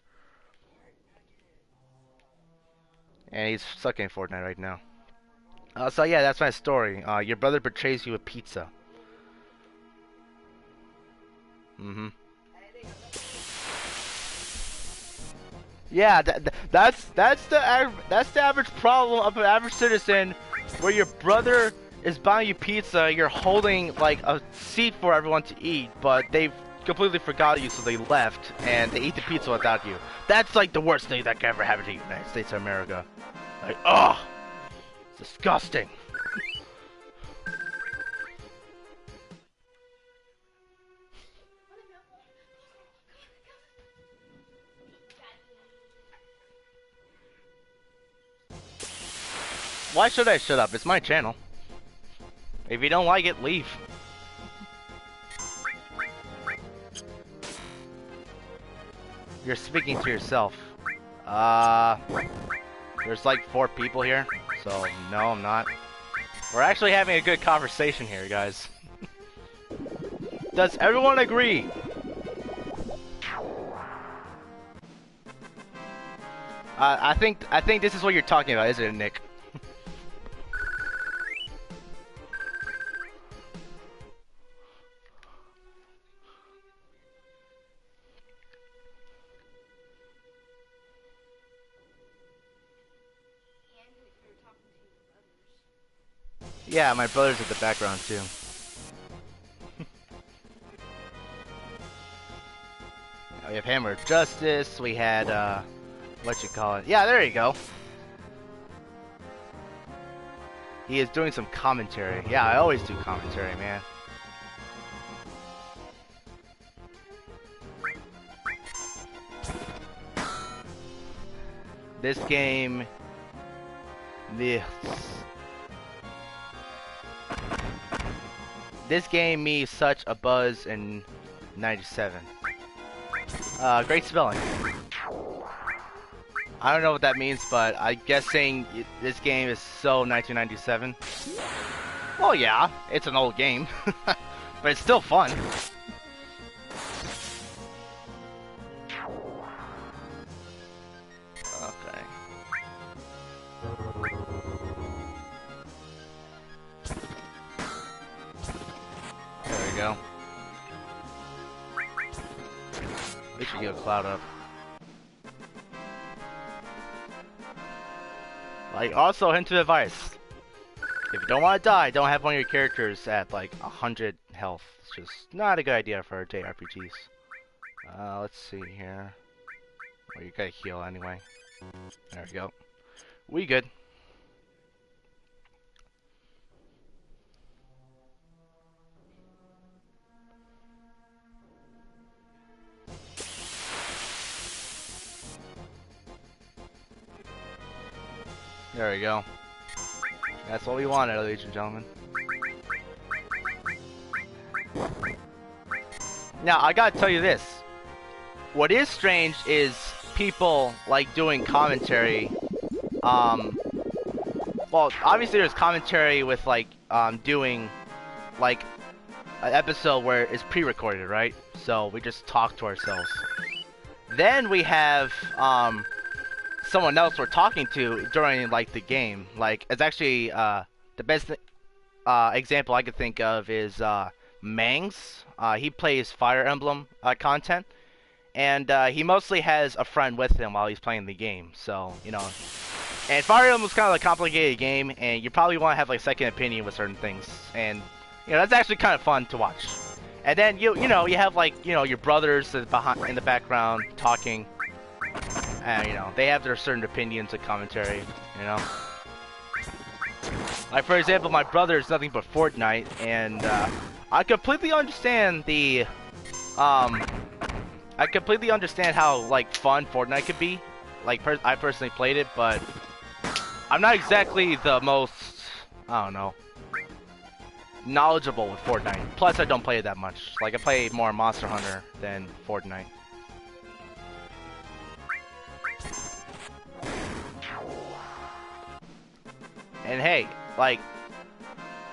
And he's stuck in Fortnite right now. So yeah, that's my story. Your brother betrays you with pizza. Mm-hmm. Yeah, that's the average problem of an average citizen, where your brother is buying you pizza, you're holding like a seat for everyone to eat, but they've completely forgot you, so they left and they eat the pizza without you. That's like the worst thing that could ever happen to the United States of America. Like, ugh, it's disgusting. Why should I shut up? It's my channel. If you don't like it, leave. You're speaking to yourself. There's like 4 people here, so no, I'm not. We're actually having a good conversation here, guys. Does everyone agree? I think this is what you're talking about, isn't it, Nick? Yeah, my brother's at the background too. We have Hammer of Justice. We had what you call it? Yeah, there you go. He is doing some commentary. Yeah, I always do commentary, man. This game... This game me such a buzz in 97. Great spelling. I don't know what that means, but I'm guessing this game is so 1997. Well, yeah, it's an old game, but it's still fun. Okay. There we go. We should get a cloud up. Like, also, hint of advice. If you don't want to die, don't have one of your characters at, like, 100 health. It's just not a good idea for JRPGs. Let's see here. Well, you gotta heal anyway. There we go. We good. There we go. That's what we wanted, ladies and gentlemen. Now, I gotta tell you this. What is strange is people, like, doing commentary. Well, obviously there's commentary with, like, doing, like, an episode where it's pre-recorded, right? So we just talk to ourselves. Then we have someone else we're talking to during like the game. Like it's actually the best example I could think of is Mangs. He plays Fire Emblem content, and he mostly has a friend with him while he's playing the game. So you know, and Fire Emblem is kind of a complicated game, and you probably want to have like second opinion with certain things, and you know that's actually kind of fun to watch. And then you know you have like you know your brothers behind in the background talking, and you know they have their certain opinions and commentary. You know, like for example, my brother is nothing but Fortnite, and I completely understand the I completely understand how like fun Fortnite could be. Like I personally played it, but I'm not exactly the most I don't know knowledgeable with Fortnite. Plus, I don't play it that much. Like I play more Monster Hunter than Fortnite. And hey, like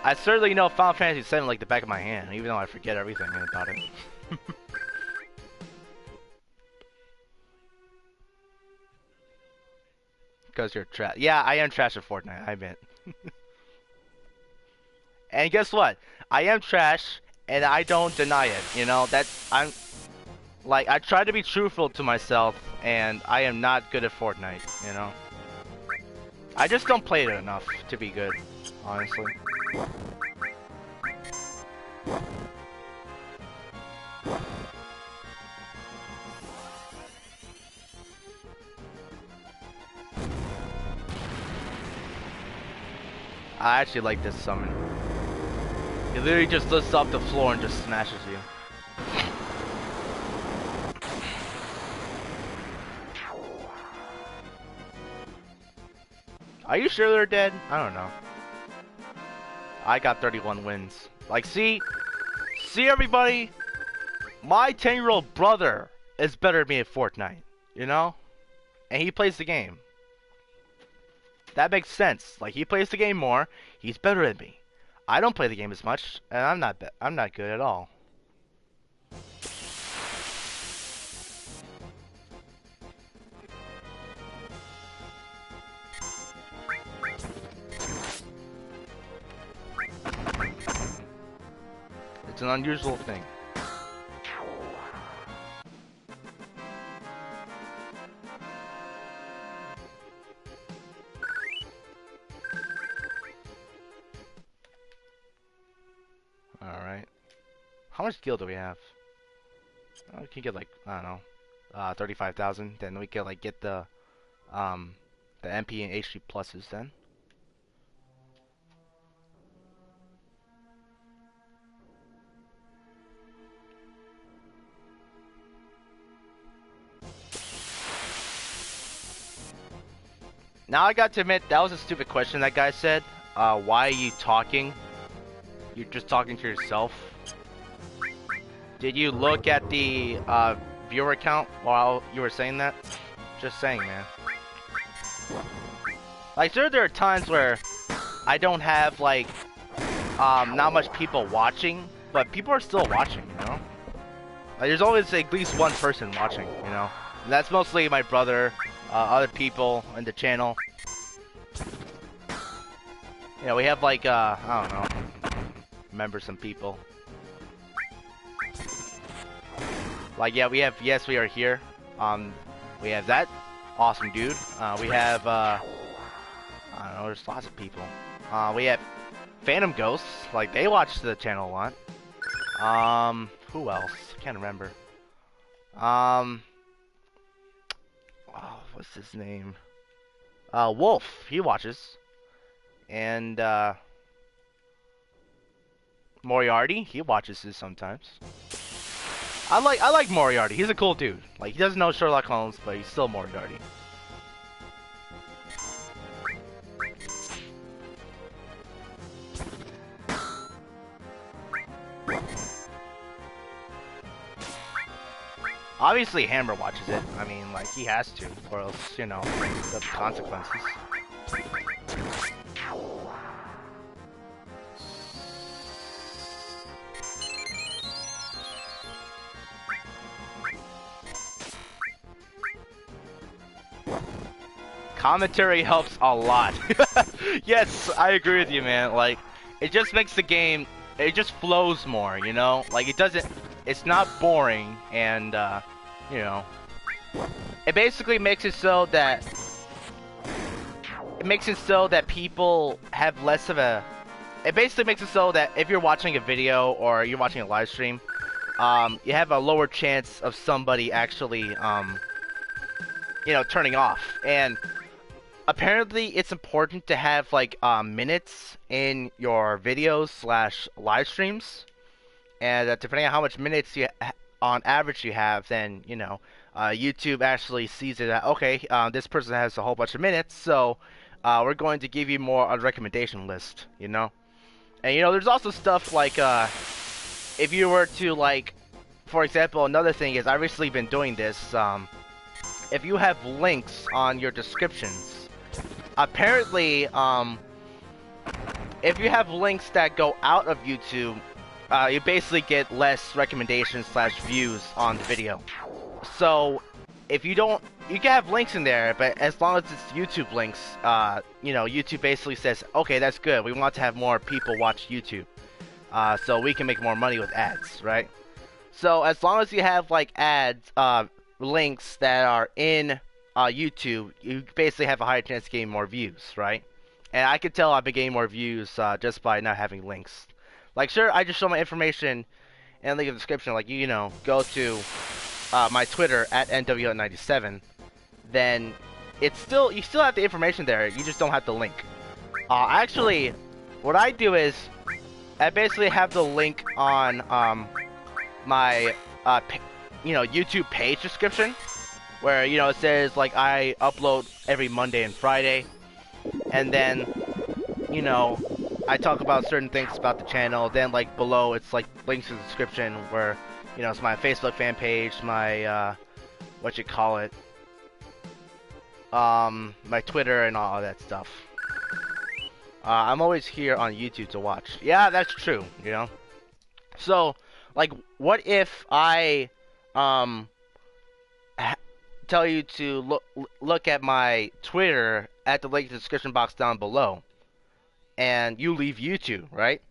I certainly know Final Fantasy VII like the back of my hand, even though I forget everything about it. Because you're trash. Yeah, I am trash at Fortnite, I admit. And guess what? I am trash, and I don't deny it. You know that I'm like I try to be truthful to myself, and I am not good at Fortnite. You know, I just don't play it enough to be good, honestly. I actually like this summon. He literally just lifts off the floor and just smashes you. Are you sure they're dead? I don't know. I got 31 wins. Like, see everybody? My 10-year-old brother is better than me at Fortnite, you know? And he plays the game. That makes sense. Like, he plays the game more, he's better than me. I don't play the game as much, and I'm not good at all. It's an unusual thing. Alright. How much skill do we have? Oh, we can get like, I don't know, 35,000. Then we can like get the MP and HP pluses then. Now I got to admit, that was a stupid question that guy said. Why are you talking? You're just talking to yourself. Did you look at the viewer count while you were saying that? Just saying, man. Like, sure, there are times where I don't have like not much people watching, but people are still watching, you know. Like, there's always at least one person watching, you know. And that's mostly my brother, other people in the channel. You know, we have like I don't know, remember some people. Like, yeah, we have Yes We Are Here. We have that awesome dude. We have I don't know, there's lots of people. We have Phantom Ghosts, like they watch the channel a lot. Who else? Can't remember. Oh, what's his name? Wolf, he watches. And Moriarty, he watches this sometimes. I like Moriarty. He's a cool dude. Like, he doesn't know Sherlock Holmes, but he's still Moriarty. Obviously, Hammer watches it. I mean, like, he has to, or else, you know, the consequences. Commentary helps a lot. Yes, I agree with you, man. Like, it just makes the game, it just flows more, you know? Like, it's not boring, and, you know, it basically makes it so that, people have less of a, it basically makes it so that if you're watching a video or you're watching a live stream, you have a lower chance of somebody actually, you know, turning off. And apparently it's important to have like minutes in your videos slash live streams, and depending on how much minutes you on average you have, then you know YouTube actually sees it that okay, this person has a whole bunch of minutes, so we're going to give you more on the recommendation list, you know. And you know, there's also stuff like if you were to like, for example, another thing is I've recently been doing this. If you have links on your descriptions, apparently, if you have links that go out of YouTube, you basically get less recommendations slash views on the video. So, if you don't, you can have links in there, but as long as it's YouTube links, you know, YouTube basically says, okay, that's good. We want to have more people watch YouTube, so we can make more money with ads, right? So, as long as you have like ads, links that are in YouTube, you basically have a higher chance of getting more views, right? And I could tell I've been getting more views just by not having links. Like, sure, I just show my information and link in the description. Like, you know, go to my Twitter at NWO97. Then it's still, you still have the information there. You just don't have the link. Actually, what I do is I basically have the link on my you know, YouTube page description, where you know it says like I upload every Monday and Friday, and then you know I talk about certain things about the channel. Then like below it's like links to the description where you know it's my Facebook fan page, my what you call it, my Twitter and all that stuff. I'm always here on YouTube to watch. Yeah, that's true, you know. So like, what if I tell you to look at my Twitter at the link in the description box down below, and you leave YouTube, right?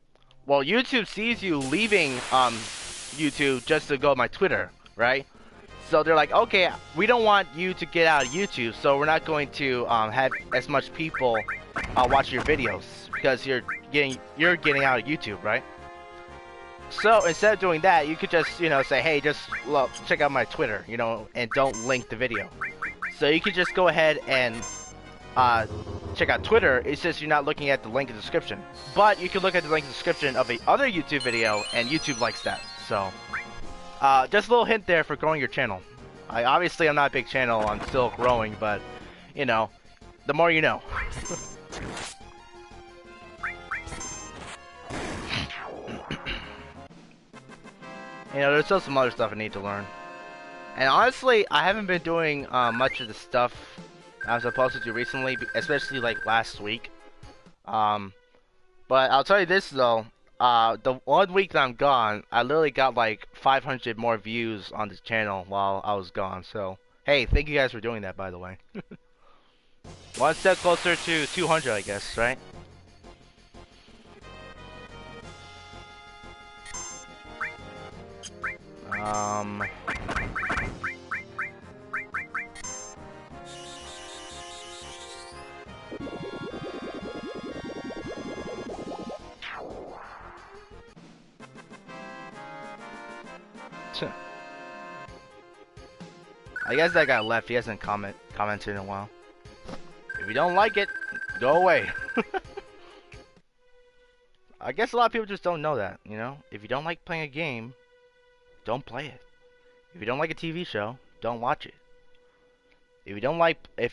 Well, YouTube sees you leaving YouTube just to go to my Twitter, right? So they're like, okay, we don't want you to get out of YouTube, so we're not going to have as much people watch your videos because you're getting out of YouTube, right? So instead of doing that, you could just, you know, say, hey, just look, check out my Twitter, you know, and don't link the video. So you could just go ahead and check out Twitter. It's just you're not looking at the link in the description. But you can look at the link in the description of the other YouTube video, and YouTube likes that. So just a little hint there for growing your channel. Obviously, I'm not a big channel. I'm still growing, but, you know, the more you know. You know, there's still some other stuff I need to learn. And honestly, I haven't been doing much of the stuff I was supposed to do recently, especially like last week. But I'll tell you this though, the 1 week that I'm gone, I literally got like 500 more views on this channel while I was gone. So, hey, thank you guys for doing that, by the way. One step closer to 200, I guess, right? I guess that guy left. He hasn't commented in a while. If you don't like it, go away. I guess a lot of people just don't know that, you know? If you don't like playing a game, don't play it. If you don't like a TV show, don't watch it. If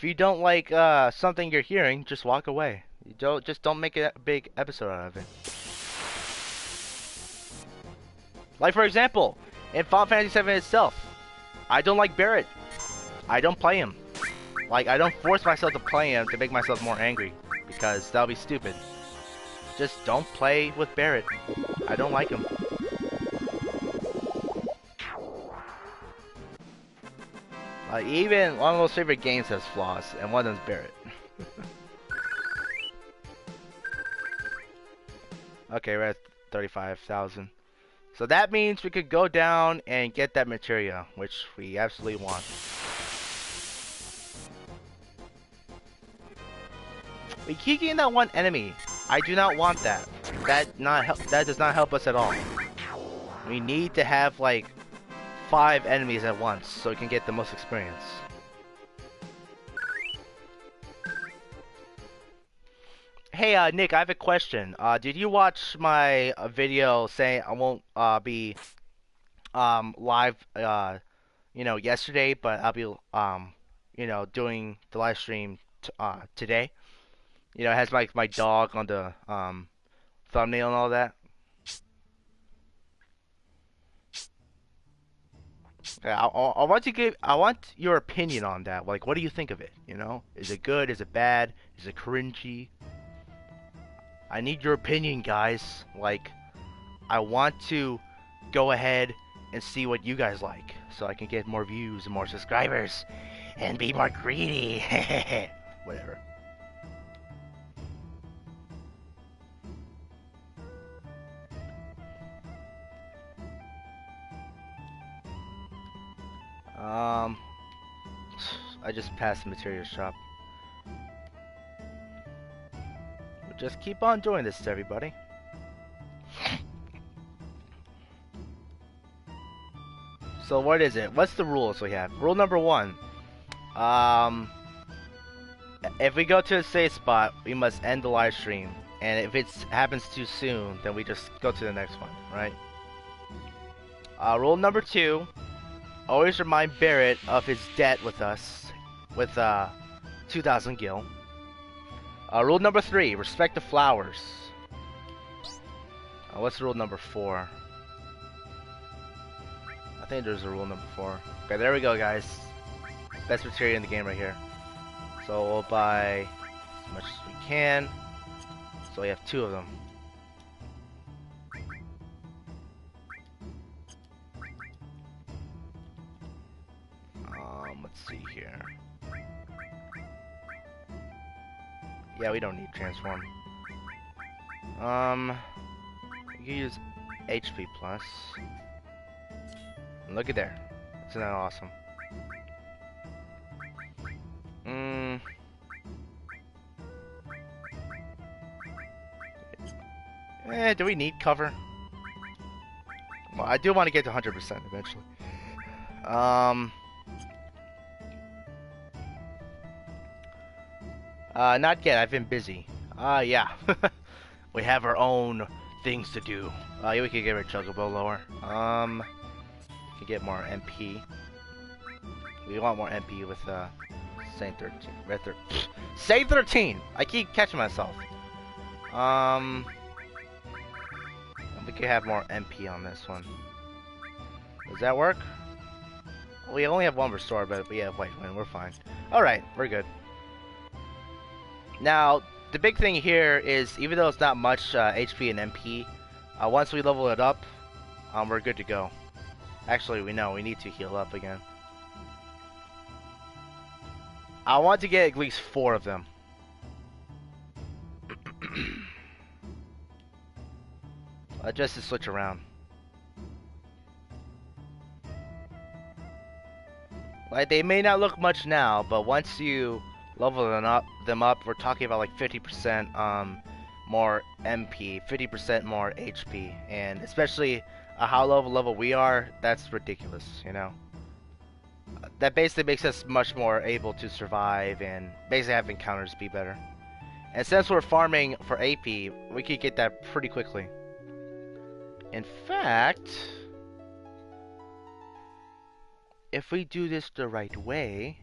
you don't like something you're hearing, just walk away. Just don't make a big episode out of it. Like for example, in Final Fantasy VII itself, I don't like Barret. I don't play him. Like, I don't force myself to play him to make myself more angry, because that'll be stupid. Just don't play with Barret. I don't like him. Even one of my most favorite games has flaws, and one of them's Barret. Okay, we're at 35,000. So that means we could go down and get that materia, which we absolutely want. We keep getting that one enemy. I do not want that. That does not help us at all. We need to have like 5 enemies at once so we can get the most experience. Hey, Nick, I have a question. Did you watch my video saying I won't be live yesterday, but I'll be doing the live stream today? You know, it has like my dog on the thumbnail and all that. Yeah, I want your opinion on that. Like, what do you think of it? You know, is it good? Is it bad? Is it cringy? I need your opinion, guys. Like, I want to go ahead and see what you guys like, so I can get more views and more subscribers, and be more greedy. Whatever. Um, I just passed the material shop. We'll just keep on doing this to everybody. So what is it? What's the rules we have? Rule number 1. If we go to a safe spot, we must end the live stream. And if it happens too soon, then we just go to the next one, right? Rule number 2. Always remind Barrett of his debt with us, with 2,000 gil. Rule number 3, respect the flowers. What's rule number 4? I think there's a rule number 4. Okay, there we go, guys. Best material in the game right here. So we'll buy as much as we can. So we have 2 of them. Let's see here. Yeah, we don't need transform. You can use HP plus. And look at there. Isn't that awesome? Do we need cover? Well, I do want to get to 100% eventually. Not yet. I've been busy. Yeah. We have our own things to do. Yeah, we could get our Chocobo lower. We could get more MP. We want more MP with, Saint 13. Red 13. Saint 13! I keep catching myself. We could have more MP on this one. Does that work? We only have 1 restore, but we have white win. We're fine. Alright, we're good. Now, the big thing here is, even though it's not much HP and MP, once we level it up, we're good to go. Actually, we know we need to heal up again. I want to get at least 4 of them. Just to switch around. Like, they may not look much now, but once you level them up, we're talking about like 50% more MP, 50% more HP, and especially how level we are, that's ridiculous, you know. That basically makes us much more able to survive and basically have encounters be better. And since we're farming for AP, we could get that pretty quickly. In fact, if we do this the right way,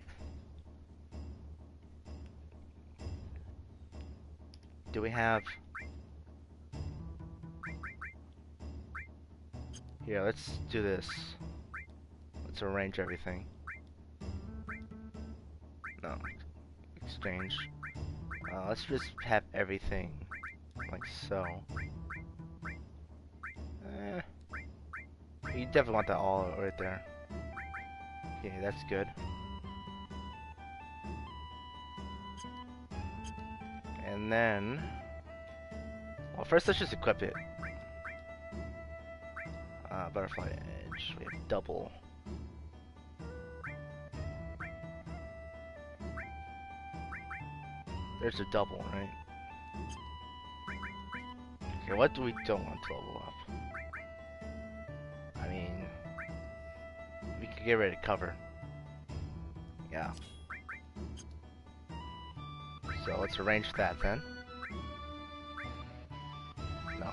do we have... Here, let's do this. Let's arrange everything. No. Exchange. Let's just have everything like so. You definitely want that all right there. Okay, that's good. And then, well, first let's just equip it. Butterfly edge. We have double. There's a double, right? Okay, what do we don't want to level up? I mean, we could get ready to cover. Yeah. So let's arrange that then. No.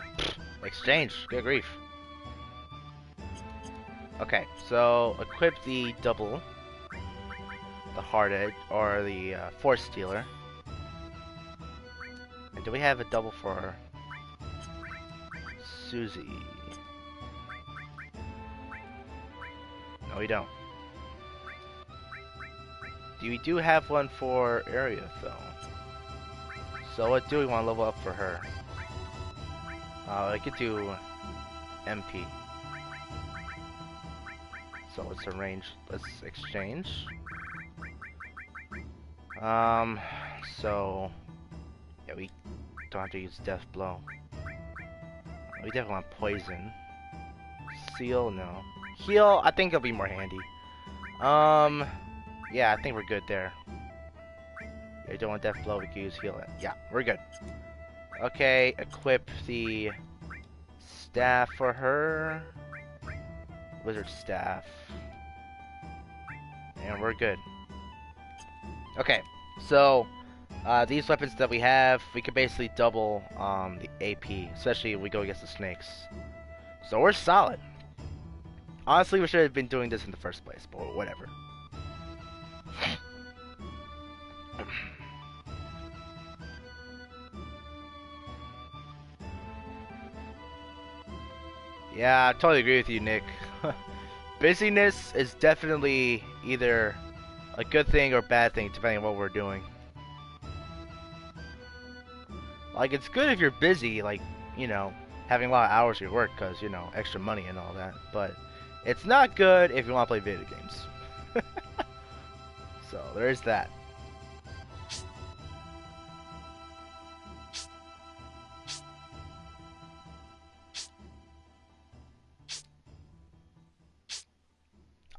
Exchange. Good grief. Okay, so equip the double, the hard edge, or the force stealer. And do we have a double for Susie? No, we don't. We do have one for Area, though. So what do we want to level up for her? I could do MP. So let's arrange, let's exchange. So yeah, we don't have to use Death Blow. We definitely want Poison. Seal, no. Heal, I think it'll be more handy. Yeah, I think we're good there. Yeah, don't want Death Blow, we can use Heal it. Yeah, we're good. Okay, equip the staff for her. Wizard staff. And we're good. Okay, so these weapons that we have, we can basically double the AP, especially if we go against the snakes. So we're solid. Honestly, we should have been doing this in the first place, but whatever. Yeah, I totally agree with you, Nick. Busyness is definitely either a good thing or bad thing, depending on what we're doing. Like, it's good if you're busy, like, you know, having a lot of hours at work, because, you know, extra money and all that. But it's not good if you want to play video games. So, there's that.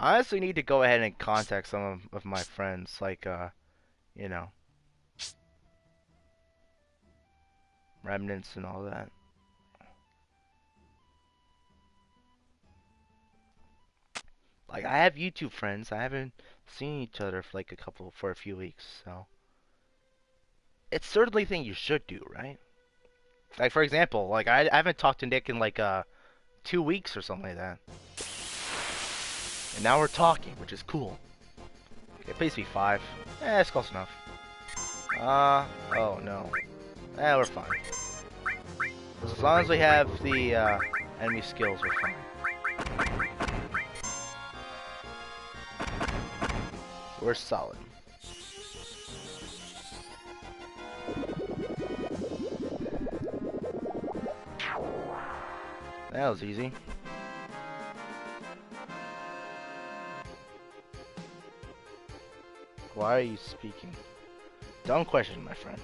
I honestly need to go ahead and contact some of my friends, like, you know, remnants and all that. Like, I have YouTube friends. I haven't seen each other for like for a few weeks, so it's certainly a thing you should do, right? Like, for example, like I haven't talked to Nick in like 2 weeks or something like that, and now we're talking, which is cool. Okay, please be 5. Eh, it's close enough. Oh no. Eh, we're fine. As long as we have the enemy skills, we're fine. We're solid. That was easy. Why are you speaking? Dumb question, my friend.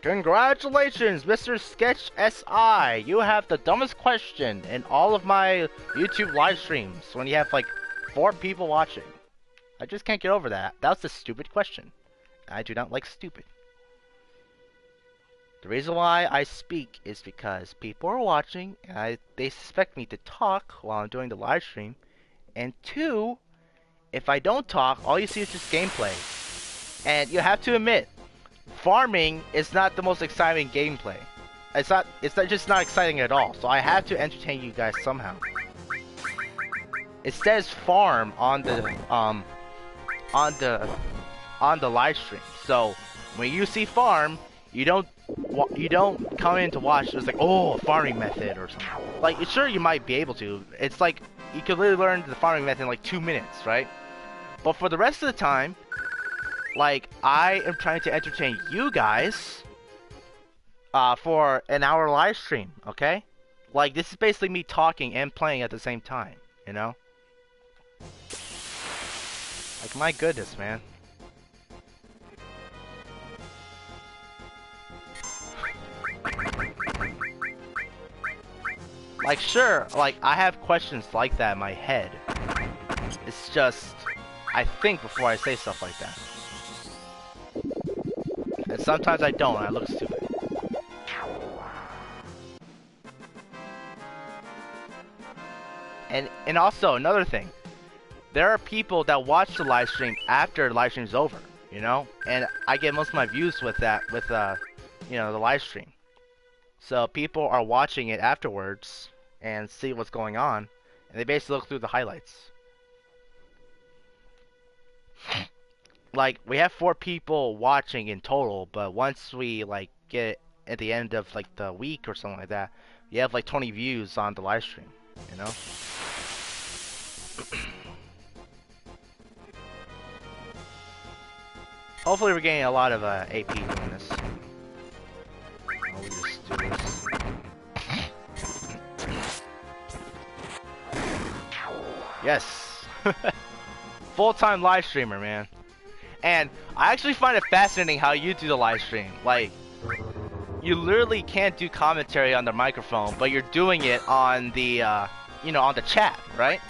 Congratulations, Mr. Sketch SI! You have the dumbest question in all of my YouTube live streams when you have like 4 people watching. I just can't get over that. That's a stupid question. I do not like stupid. The reason why I speak is because people are watching and they suspect me to talk while I'm doing the live stream. And 2, if I don't talk, all you see is just gameplay. And you have to admit, farming is not the most exciting gameplay. It's just not exciting at all. So I have to entertain you guys somehow. It says farm on the live stream. So when you see farm, you don't come in to watch. It's like, oh, farming method or something. Like, sure, you might be able to. It's like you could literally learn the farming method in like 2 minutes, right? But for the rest of the time, like, I am trying to entertain you guys for an hour live stream, okay? Like, this is basically me talking and playing at the same time, you know? Like, my goodness, man. Like, sure, like, I have questions like that in my head. It's just, I think before I say stuff like that. And sometimes I don't, and I look stupid. And also, another thing. There are people that watch the live stream after the live stream's over, you know? And I get most of my views with that, with, you know, the live stream. So people are watching it afterwards and see what's going on, and they basically look through the highlights. Like, we have 4 people watching in total, but once we, like, get at the end of, like, the week or something like that, you have, like, 20 views on the live stream, you know? Hopefully we're getting a lot of AP doing this. Oh, we just do this. Yes! Full-time live streamer, man. And I actually find it fascinating how you do the live stream. Like, you literally can't do commentary on the microphone, but you're doing it on the, you know, on the chat, right?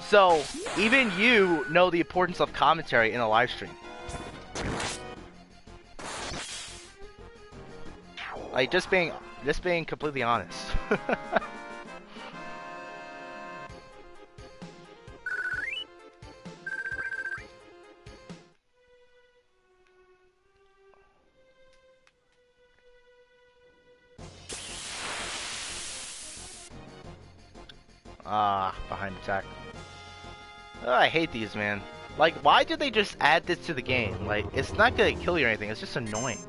So, even you know the importance of commentary in a live stream. Like, just being completely honest. Behind attack. Oh, I hate these, man. Like, why did they just add this to the game? Like, it's not gonna kill you or anything, it's just annoying.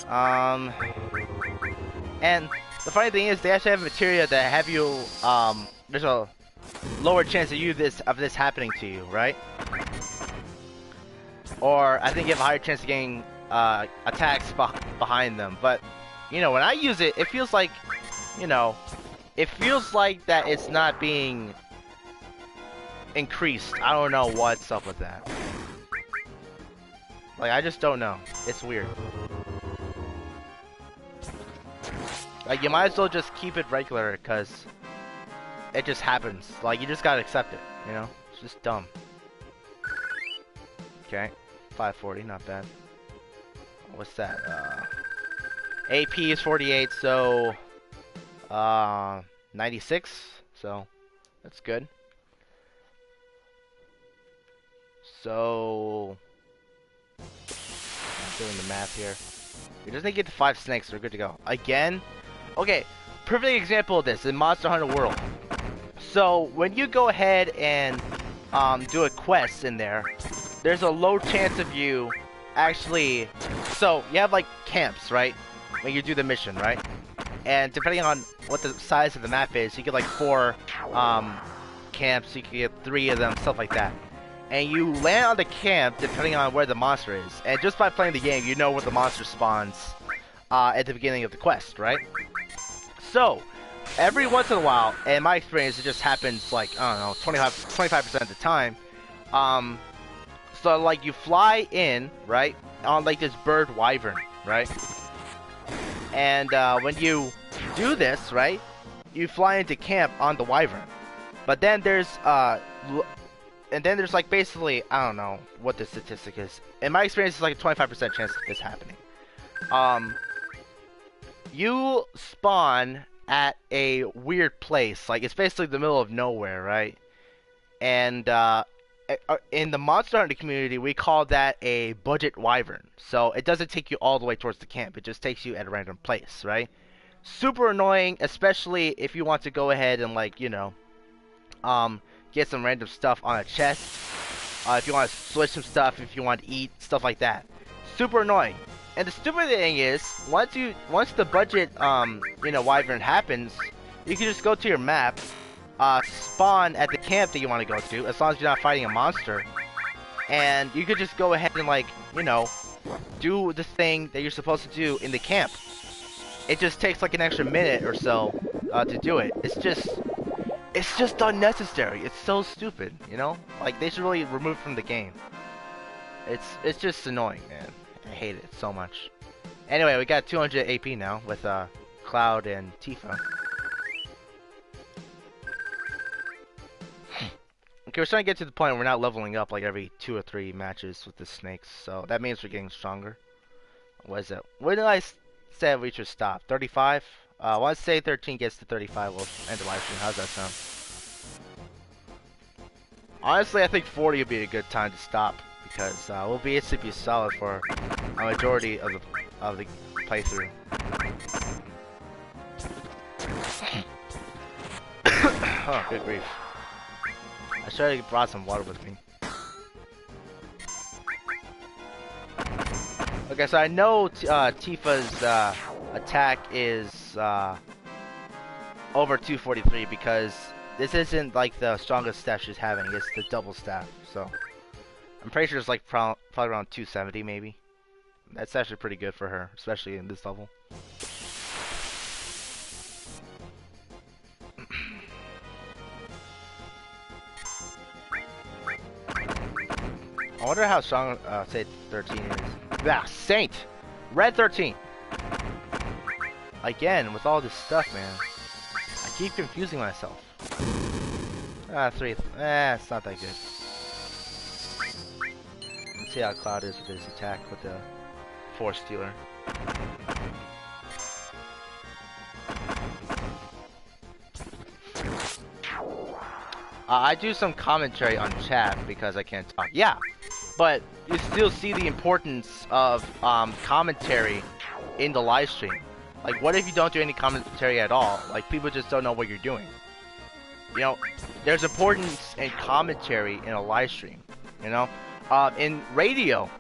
And the funny thing is, they actually have materia that have you, there's a lower chance of this happening to you, right? Or, I think you have a higher chance of getting, attacks behind them. But, you know, when I use it, it feels like, you know, it feels like that it's not being increased. I don't know what's up with that. Like, I just don't know. It's weird. Like, you might as well just keep it regular, because it just happens. Like, you just gotta accept it, you know? It's just dumb. Okay. 540, not bad. What's that? AP is 48, so... 96, so that's good. So... I'm doing the math here. We just need to get to 5 snakes, we're good to go. Again? Okay, perfect example of this in Monster Hunter World. So, when you go ahead and do a quest in there, there's a low chance of you actually... So, you have like camps, right? When you do the mission, right? And depending on what the size of the map is, you get like 4 camps, you can get 3 of them, stuff like that. And you land on the camp depending on where the monster is. And just by playing the game, you know where the monster spawns at the beginning of the quest, right? So, every once in a while, in my experience, it just happens like, I don't know, 25% of the time. So like you fly in, right, on like this bird wyvern, right? And when you do this, right, you fly into camp on the wyvern. But then there's like basically, I don't know what the statistic is. In my experience, it's like a 25% chance of this happening. You spawn at a weird place, like it's basically the middle of nowhere, right? And in the Monster Hunter community, we call that a budget wyvern. So it doesn't take you all the way towards the camp, it just takes you at a random place, right? Super annoying, especially if you want to go ahead and, like, you know, get some random stuff on a chest. If you want to switch some stuff, if you want to eat, stuff like that. Super annoying. And the stupid thing is, once the budget, you know, wyvern happens, you can just go to your map, spawn at the camp that you want to go to, as long as you're not fighting a monster, and you could just go ahead and, like, you know, do the thing that you're supposed to do in the camp. It just takes like an extra minute or so to do it. It's just unnecessary. It's so stupid, you know? Like, they should really remove it from the game. It's just annoying, man. I hate it so much. Anyway, we got 200 AP now with Cloud and Tifa. Okay, we're starting to get to the point where we're not leveling up like every 2 or 3 matches with the snakes, so that means we're getting stronger. What is it? Where did I say we should stop? 35? Once say 13 gets to 35, we'll end the live stream. How's that sound? Honestly, I think 40 would be a good time to stop, because we'll be basically solid for a majority of the playthrough. Oh, good grief. I should have brought some water with me. Okay, so I know Tifa's attack is over 243 because this isn't like the strongest staff she's having, it's the double staff, so I'm pretty sure it's like probably around 270 maybe. That's actually pretty good for her, especially in this level. I wonder how strong say 13 is. Yeah, Saint! Red 13! Again, with all this stuff, man. I keep confusing myself. 3. It's not that good. Let's see how Cloud is with his attack with the Force Stealer. I do some commentary on chat because I can't talk. Yeah, but you still see the importance of commentary in the live stream. Like, what if you don't do any commentary at all? Like, people just don't know what you're doing. You know, there's importance in commentary in a live stream. You know, in radio,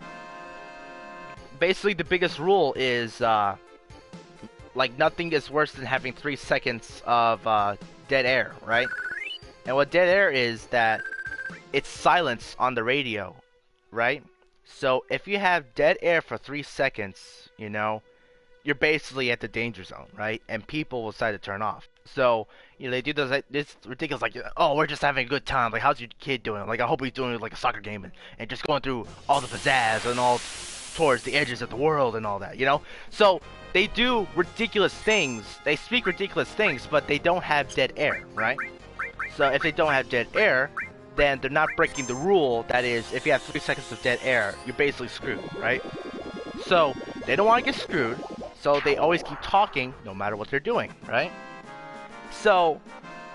basically the biggest rule is like nothing is worse than having 3 seconds of dead air, right? And what dead air is that it's silence on the radio, right? So if you have dead air for 3 seconds, you know, you're basically at the danger zone, right? And people will decide to turn off. So, you know, they do this ridiculous, like, oh, we're just having a good time. Like, how's your kid doing? Like, I hope he's doing like a soccer game and just going through all the pizzazz and all towards the edges of the world and all that, you know? So they do ridiculous things. They speak ridiculous things, but they don't have dead air, right? So if they don't have dead air, then they're not breaking the rule. That is, if you have 3 seconds of dead air, you're basically screwed, right? So they don't want to get screwed, so they always keep talking no matter what they're doing, right? So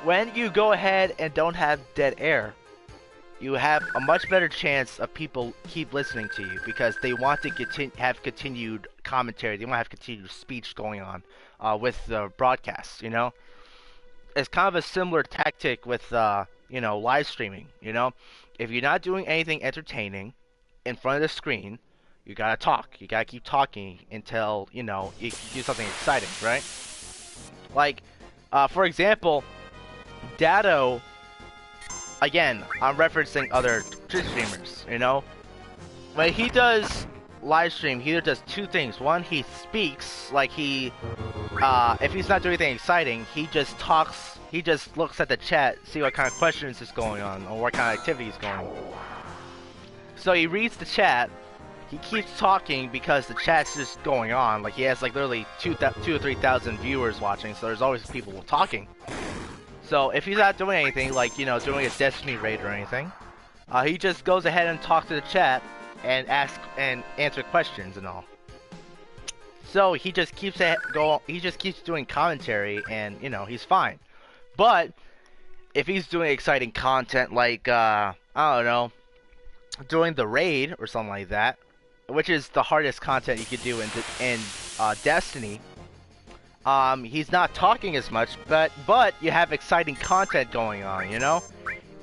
when you go ahead and don't have dead air, you have a much better chance of people keep listening to you because they want to have continued commentary. They want to have continued speech going on with the broadcast, you know? It's kind of a similar tactic with, you know, live streaming, you know? If you're not doing anything entertaining in front of the screen, you gotta talk. You gotta keep talking until, you know, you can do something exciting, right? Like, for example, Dado, again, I'm referencing other Twitch streamers, you know? When he does live stream, he either does 2 things. One, he speaks, like he, if he's not doing anything exciting, he just talks, he just looks at the chat, see what kind of questions is going on, or what kind of activity is going on. So he reads the chat, he keeps talking because the chat's just going on, like he has like literally 2,000 or 3,000 viewers watching, so there's always people talking. So if he's not doing anything, like, you know, doing a Destiny raid or anything, he just goes ahead and talks to the chat and ask and answer questions and all. So he just keeps he just keeps doing commentary, and you know, he's fine. But if he's doing exciting content like I don't know, doing the raid or something like that, which is the hardest content you could do in Destiny, he's not talking as much, but you have exciting content going on, you know?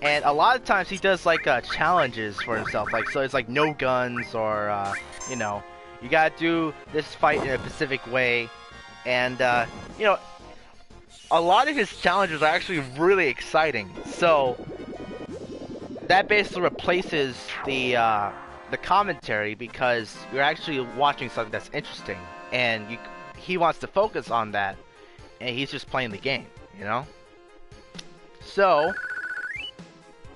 And a lot of times he does like challenges for himself, like, so it's like no guns, or you know, you gotta do this fight in a specific way. And you know, a lot of his challenges are actually really exciting, so that basically replaces the commentary, because you're actually watching something that's interesting, and he wants to focus on that, and he's just playing the game, you know? So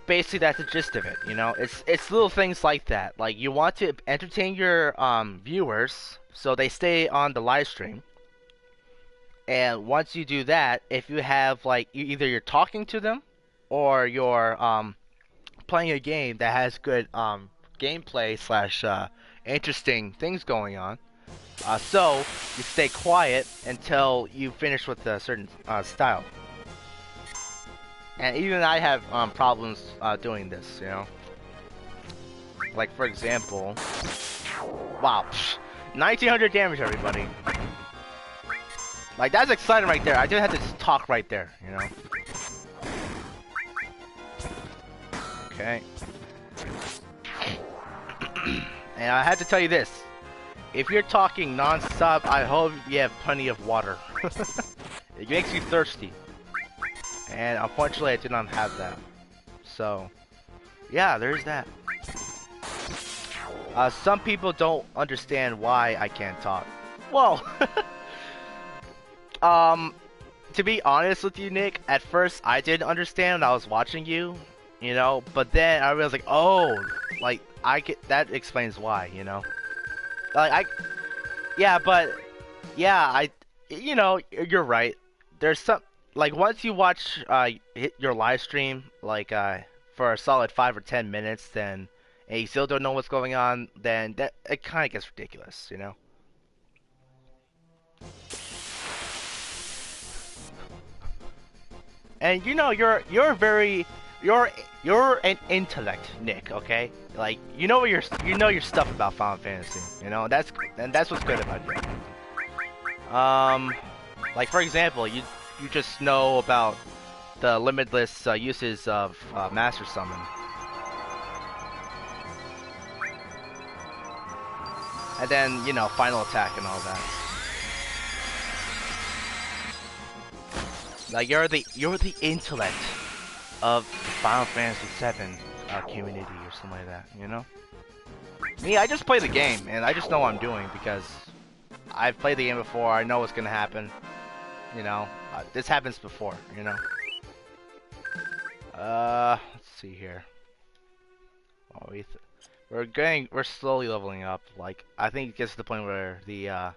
basically that's the gist of it, you know? It's little things like that. Like, you want to entertain your viewers so they stay on the live stream, And once you do that, if you have like either you're talking to them or you're playing a game that has good gameplay slash interesting things going on, so you stay quiet until you finish with a certain style. And even I have problems doing this, you know. Like for example, wow, 1900 damage, everybody. Like that's exciting right there. I just had to just talk right there, you know. Okay. And I had to tell you this. If you're talking non-stop, I hope you have plenty of water. It makes you thirsty. And unfortunately, I did not have that. So, yeah, there's that. Some people don't understand why I can't talk. Well, to be honest with you, Nick, at first I didn't understand when I was watching you, you know, but then I realized like, oh, like that explains why, you know. Like yeah, but yeah, you know, you're right. There's some like once you watch your live stream like for a solid 5 or 10 minutes, then and you still don't know what's going on, then that it kind of gets ridiculous, you know. And you know, you're an intellect, Nick. Okay, like you know your stuff about Final Fantasy. You know that's what's good about you. Like for example, you just know about the limitless uses of Master Summon, and then you know Final Attack and all that. Like you're the intellect of Final Fantasy VII community or something like that, you know? Me, I just play the game and I just know what I'm doing because I've played the game before. I know what's gonna happen, you know. This happens before, you know. Let's see here. Oh, we're slowly leveling up. Like I think it gets to the point where the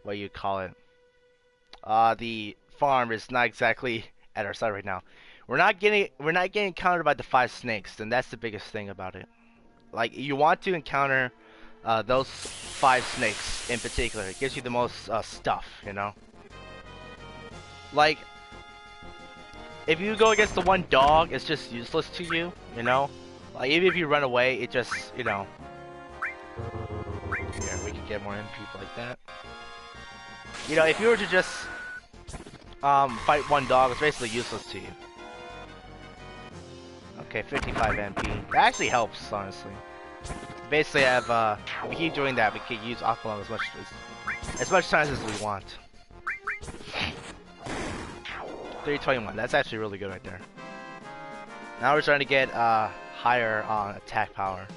what you call it, the farm is not exactly at our side right now. We're not getting encountered by the 5 snakes, and that's the biggest thing about it. Like you want to encounter those 5 snakes in particular. It gives you the most stuff, you know. Like if you go against the one dog, it's just useless to you, you know. Like even if you run away, it just, you know. Here, we can get more MP like that. You know, if you were to just fight one dog, it's basically useless to you. Okay, 55 MP. That actually helps, honestly. Basically, if we keep doing that, we can use Aqualung as much times as we want. 321. That's actually really good right there. Now we're trying to get higher attack power.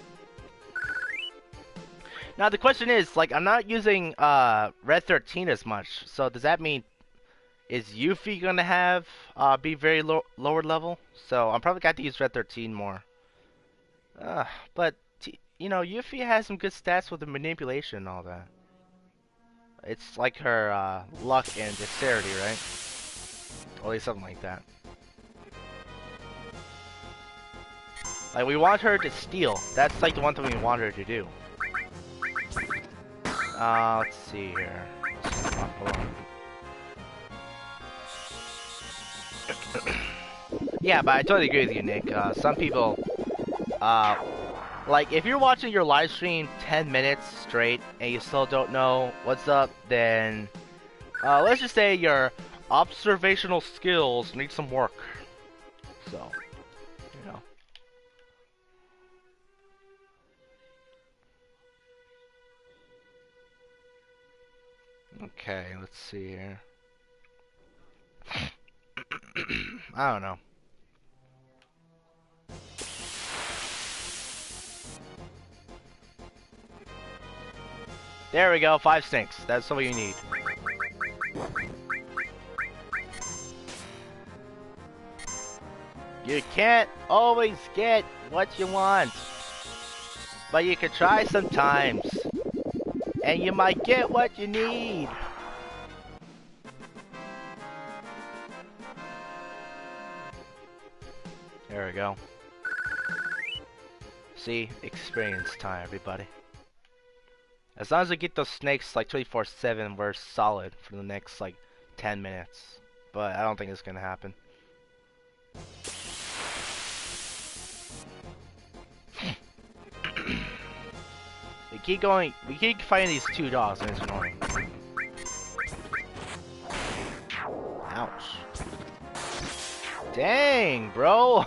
Now the question is, like, I'm not using Red 13 as much. So does that mean is Yuffie gonna have be very lower level? So I'm probably got to use Red 13 more. But you know, Yuffie has some good stats with the manipulation and all that. It's like her luck and dexterity, right? Or at least something like that. Like we want her to steal. That's like the one thing we want her to do. Let's see here. Yeah, but I totally agree with you, Nick. Some people, like, if you're watching your live stream 10 minutes straight and you still don't know what's up, then, let's just say your observational skills need some work. So, you know. Okay, let's see here. I don't know. There we go, 5 snakes. That's all you need. You can't always get what you want, but you can try sometimes, and you might get what you need. There we go. See? Experience time, everybody. As long as we get those snakes like 24/7, we're solid for the next like 10 minutes. But I don't think it's gonna happen. We keep fighting these two dogs and it's annoying. Ouch. Dang, bro!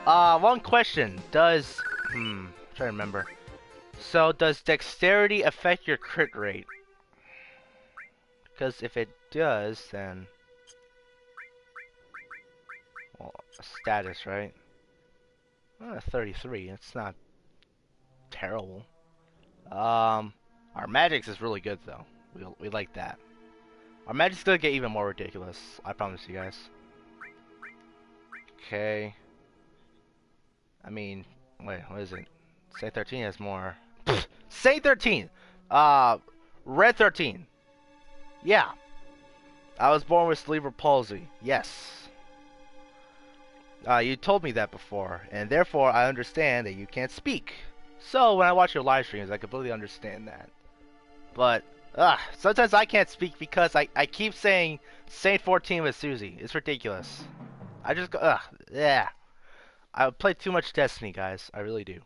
One question. Does... I'm trying to remember. So, does dexterity affect your crit rate? Because if it does, then... Well, status, right? 33. It's not terrible. Our magics is really good, though. We like that. Our magic's gonna get even more ridiculous. I promise you guys. Okay. I mean, wait, what is it? Say 13 has more. Say 13. Red 13. Yeah. I was born with cerebral palsy. Yes. You told me that before, and therefore I understand that you can't speak. So when I watch your live streams, I completely understand that. But sometimes I can't speak because I keep saying Saint 14 with Susie. It's ridiculous. I just go yeah. I play too much Destiny, guys. I really do.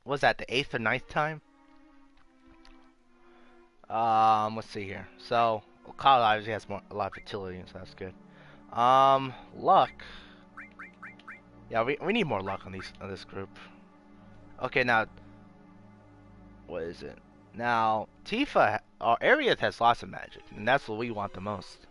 What was that, the 8th or 9th time? Let's see here. So, Cloud obviously has a lot of fertility, so that's good. Luck. Yeah, we need more luck on this group. Okay, now, what is it? Now, Tifa, our Aerith has lots of magic, and that's what we want the most.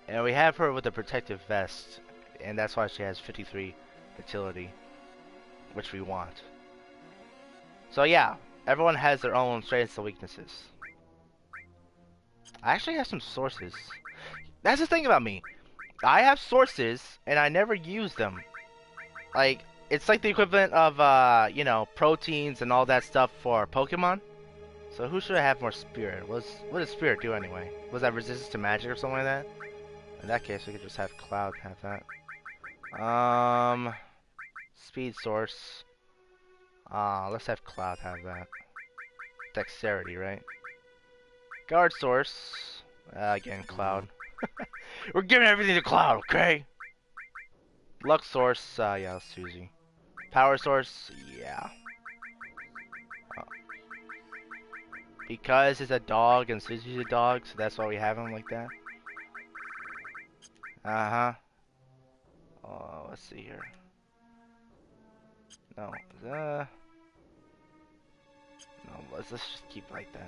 And we have her with a protective vest, and that's why she has 53 fertility, which we want. So yeah, everyone has their own strengths and weaknesses. I actually have some sources. That's the thing about me. I have sources, and I never use them. Like, it's like the equivalent of, you know, proteins and all that stuff for Pokemon. So who should I have more spirit? What does spirit do anyway? Was that resistance to magic or something like that? In that case, we could just have Cloud have that. Speed source. Let's have Cloud have that. Dexterity, right? Guard source. Again, Cloud. We're giving everything to Cloud, okay? Luck source, yeah, Susie. Power source, yeah. Because it's a dog and Susie's a dog, so that's why we have him like that. Uh-huh. Oh, let's see here. No, no, let's just keep like that.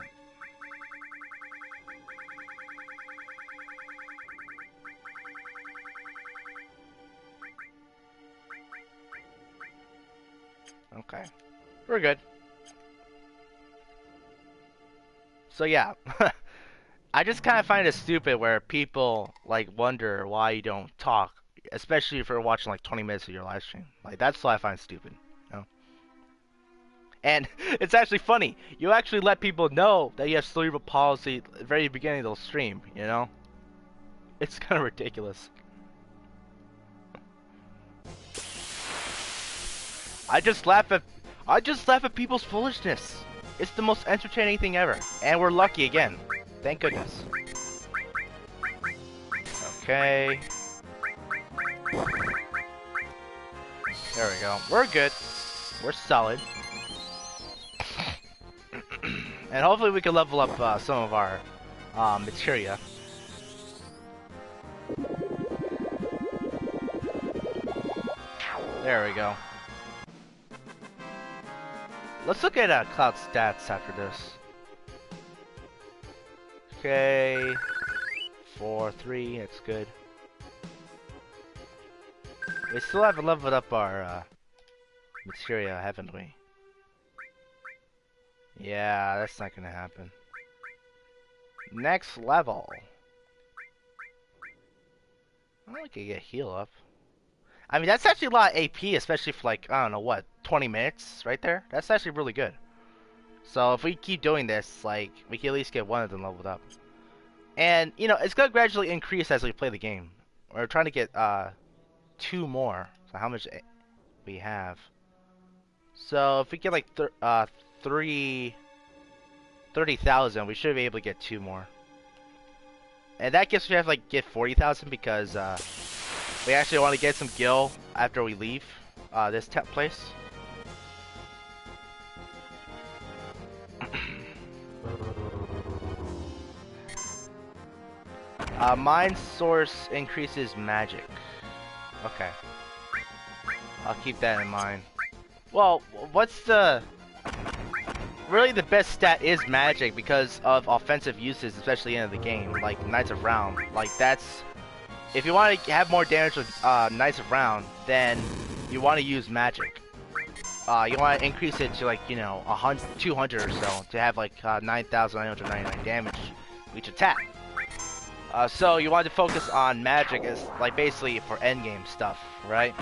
Okay. We're good. So yeah. I just kind of find it stupid where people like wonder why you don't talk, especially if you're watching like 20 minutes of your live stream. Like that's what I find stupid, you know? And it's actually funny. You actually let people know that you have cerebral palsy at the very beginning of the stream, you know? It's kind of ridiculous. I just laugh at people's foolishness. It's the most entertaining thing ever, and we're lucky again. Thank goodness. Okay. There we go. We're good. We're solid. And hopefully we can level up some of our materia. There we go. Let's look at Cloud stats after this. Okay, 4, 3, that's good. We still haven't leveled up our materia, haven't we? Yeah, that's not gonna happen. Next level. I don't think I get heal up. I mean, that's actually a lot of AP, especially for like, I don't know, what, 20 minutes right there? That's actually really good. So if we keep doing this, like, we can at least get one of them leveled up. And you know, it's gonna gradually increase as we play the game. We're trying to get 2 more. So how much we have? So if we get like three 30,000, we should be able to get 2 more. And that gets we have to like get 40,000 because we actually want to get some gil after we leave this place. Mind source increases magic. Okay. I'll keep that in mind. Well, what's the... Really the best stat is magic because of offensive uses, especially in the game, like Knights of Round. Like that's... If you want to have more damage with Knights of Round, then you want to use magic. You want to increase it to like, you know, 200 or so to have like 9,999 damage each attack. So you want to focus on magic as like basically for endgame stuff, right?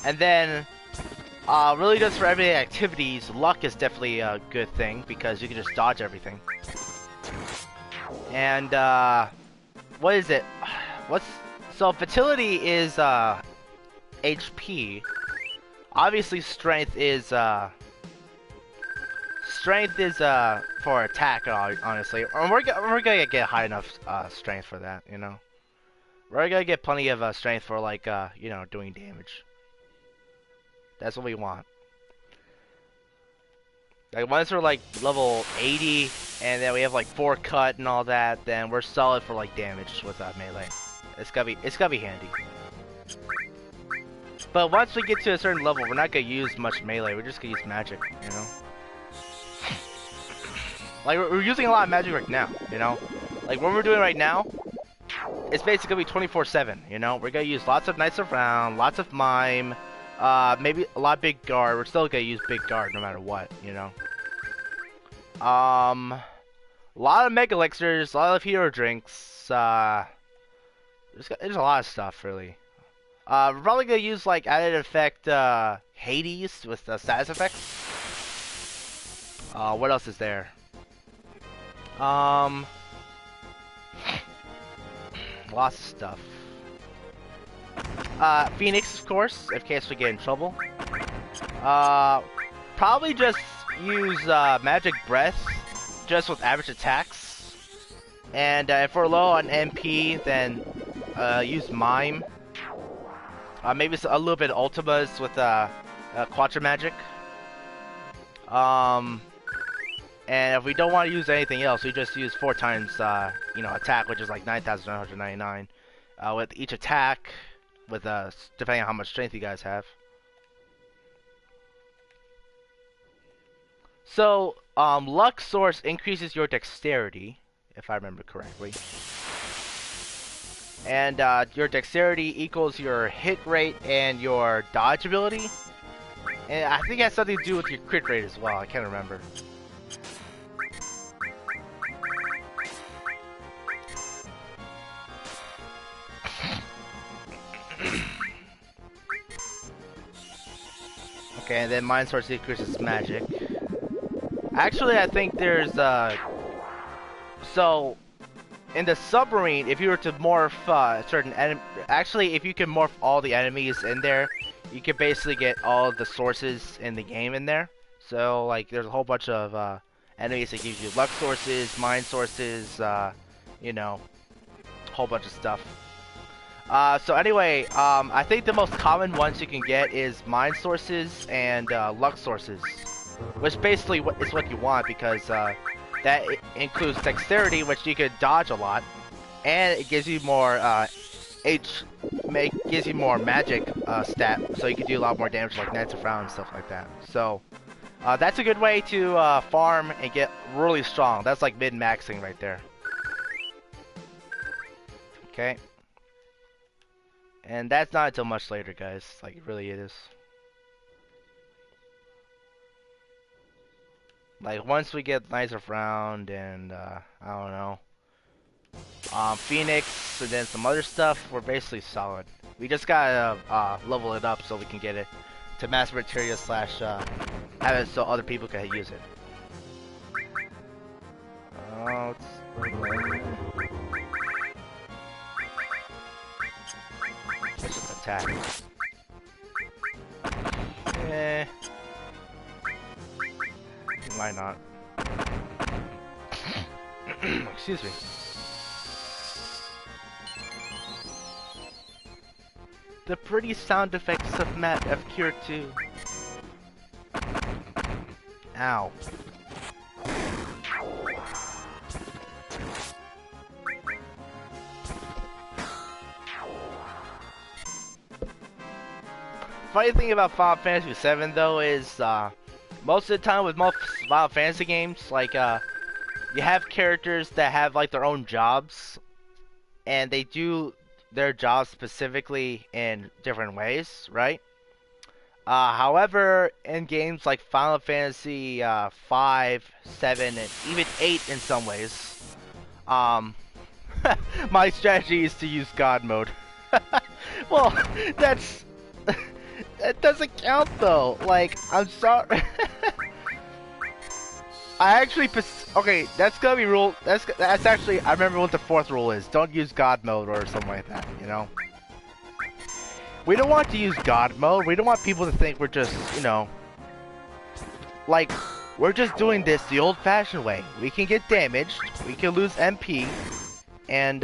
And then really just for everyday activities, luck is definitely a good thing because you can just dodge everything. And what is it? So fertility is HP. Obviously strength is for attack, honestly. We're gonna get high enough strength for that, you know. We're gonna get plenty of strength for like you know, doing damage. That's what we want. Like once we're like level 80 and then we have like 4 cut and all that, then we're solid for like damage with melee. It's gotta be handy. But once we get to a certain level, we're not gonna use much melee. We're just gonna use magic, you know. Like we're using a lot of magic right now, you know. Like what we're doing right now, it's basically gonna be 24/7. You know, we're gonna use lots of Knights of Round, lots of mime, maybe a lot of big guard. We're still gonna use big guard no matter what, you know. A lot of mega elixirs, a lot of hero drinks. There's a lot of stuff really. We're probably gonna use like added effect Hades with the status effects. What else is there? Lots of stuff. Phoenix, of course, in case we get in trouble. Probably just use Magic Breath, just with average attacks. And if we're low on MP, then use Mime. Maybe a little bit of Ultimas with Quattro Magic. And if we don't want to use anything else, we just use 4 times, you know, attack, which is like 9,999. With each attack, with depending on how much strength you guys have. So, luck source increases your dexterity, if I remember correctly. And your dexterity equals your hit rate and your dodge ability. And I think it has something to do with your crit rate as well. I can't remember. Okay, and then Mind Source increases magic. Actually, I think there's so in the submarine, if you were to morph certain actually, if you can morph all the enemies in there, you can basically get all of the sources in the game in there. So like, there's a whole bunch of enemies that gives you luck sources, mind sources, you know, a whole bunch of stuff. So anyway, I think the most common ones you can get is mind sources and luck sources, which basically is what you want because that includes dexterity, which you could dodge a lot, and it gives you more gives you more magic stat, so you can do a lot more damage like Knights of Round and stuff like that. So that's a good way to farm and get really strong. That's like mid-maxing right there. Okay. And that's not until much later, guys. Like, it really is. Like, once we get Knights of Round and, I don't know, Phoenix and then some other stuff, we're basically solid. We just gotta, level it up so we can get it to mass materia / have it so other people can use it. Let's just attack. Eh. Why not? Excuse me. The pretty sound effects of Matt of Cure 2. Ow. Funny thing about Final Fantasy VII though is most of the time with most Final Fantasy games, like you have characters that have like their own jobs, and they do their jobs specifically in different ways, right? However, in games like Final Fantasy 5, 7, and even 8 in some ways, my strategy is to use God mode. Well, that's... That doesn't count though. Like, I'm sorry. I actually... Okay, that's gonna be rule... That's actually... I remember what the fourth rule is. Don't use God mode or something like that, you know? We don't want to use God mode. We don't want people to think we're just, you know... Like, we're just doing this the old-fashioned way. We can get damaged. We can lose MP. And,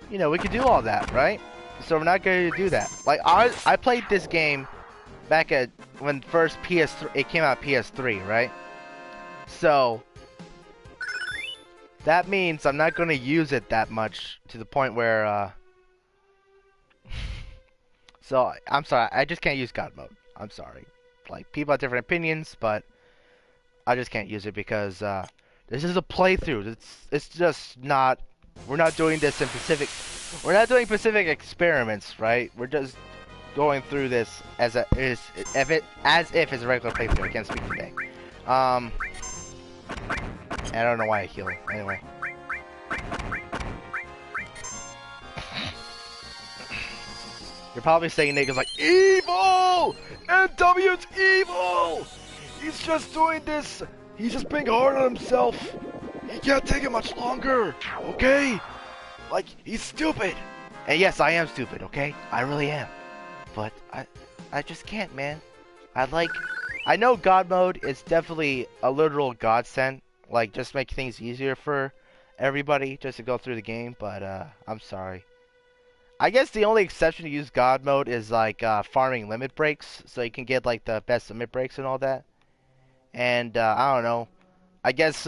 you know, we can do all that, right? So we're not going to do that. Like, I played this game back at... When first PS3... It came out PS3, right? So... That means I'm not going to use it that much to the point where, So, I'm sorry, I just can't use God mode. I'm sorry. Like, people have different opinions, but I just can't use it because, this is a playthrough. It's just not... We're not doing this in Pacific... We're not doing Pacific experiments, right? We're just going through this as if it's a regular playthrough. I can't speak today. I don't know why I heal. Anyway. You're probably saying niggas like, evil! NW's evil! He's just doing this. He's just being hard on himself. He can't take it much longer. Okay? Like, he's stupid. And yes, I am stupid, okay? I really am. But I just can't, man. I know God mode is definitely a literal godsend. Like, just make things easier for everybody just to go through the game. But, I'm sorry. I guess the only exception to use God mode is, like, farming limit breaks. So you can get, like, the best limit breaks and all that. And, I don't know. I guess,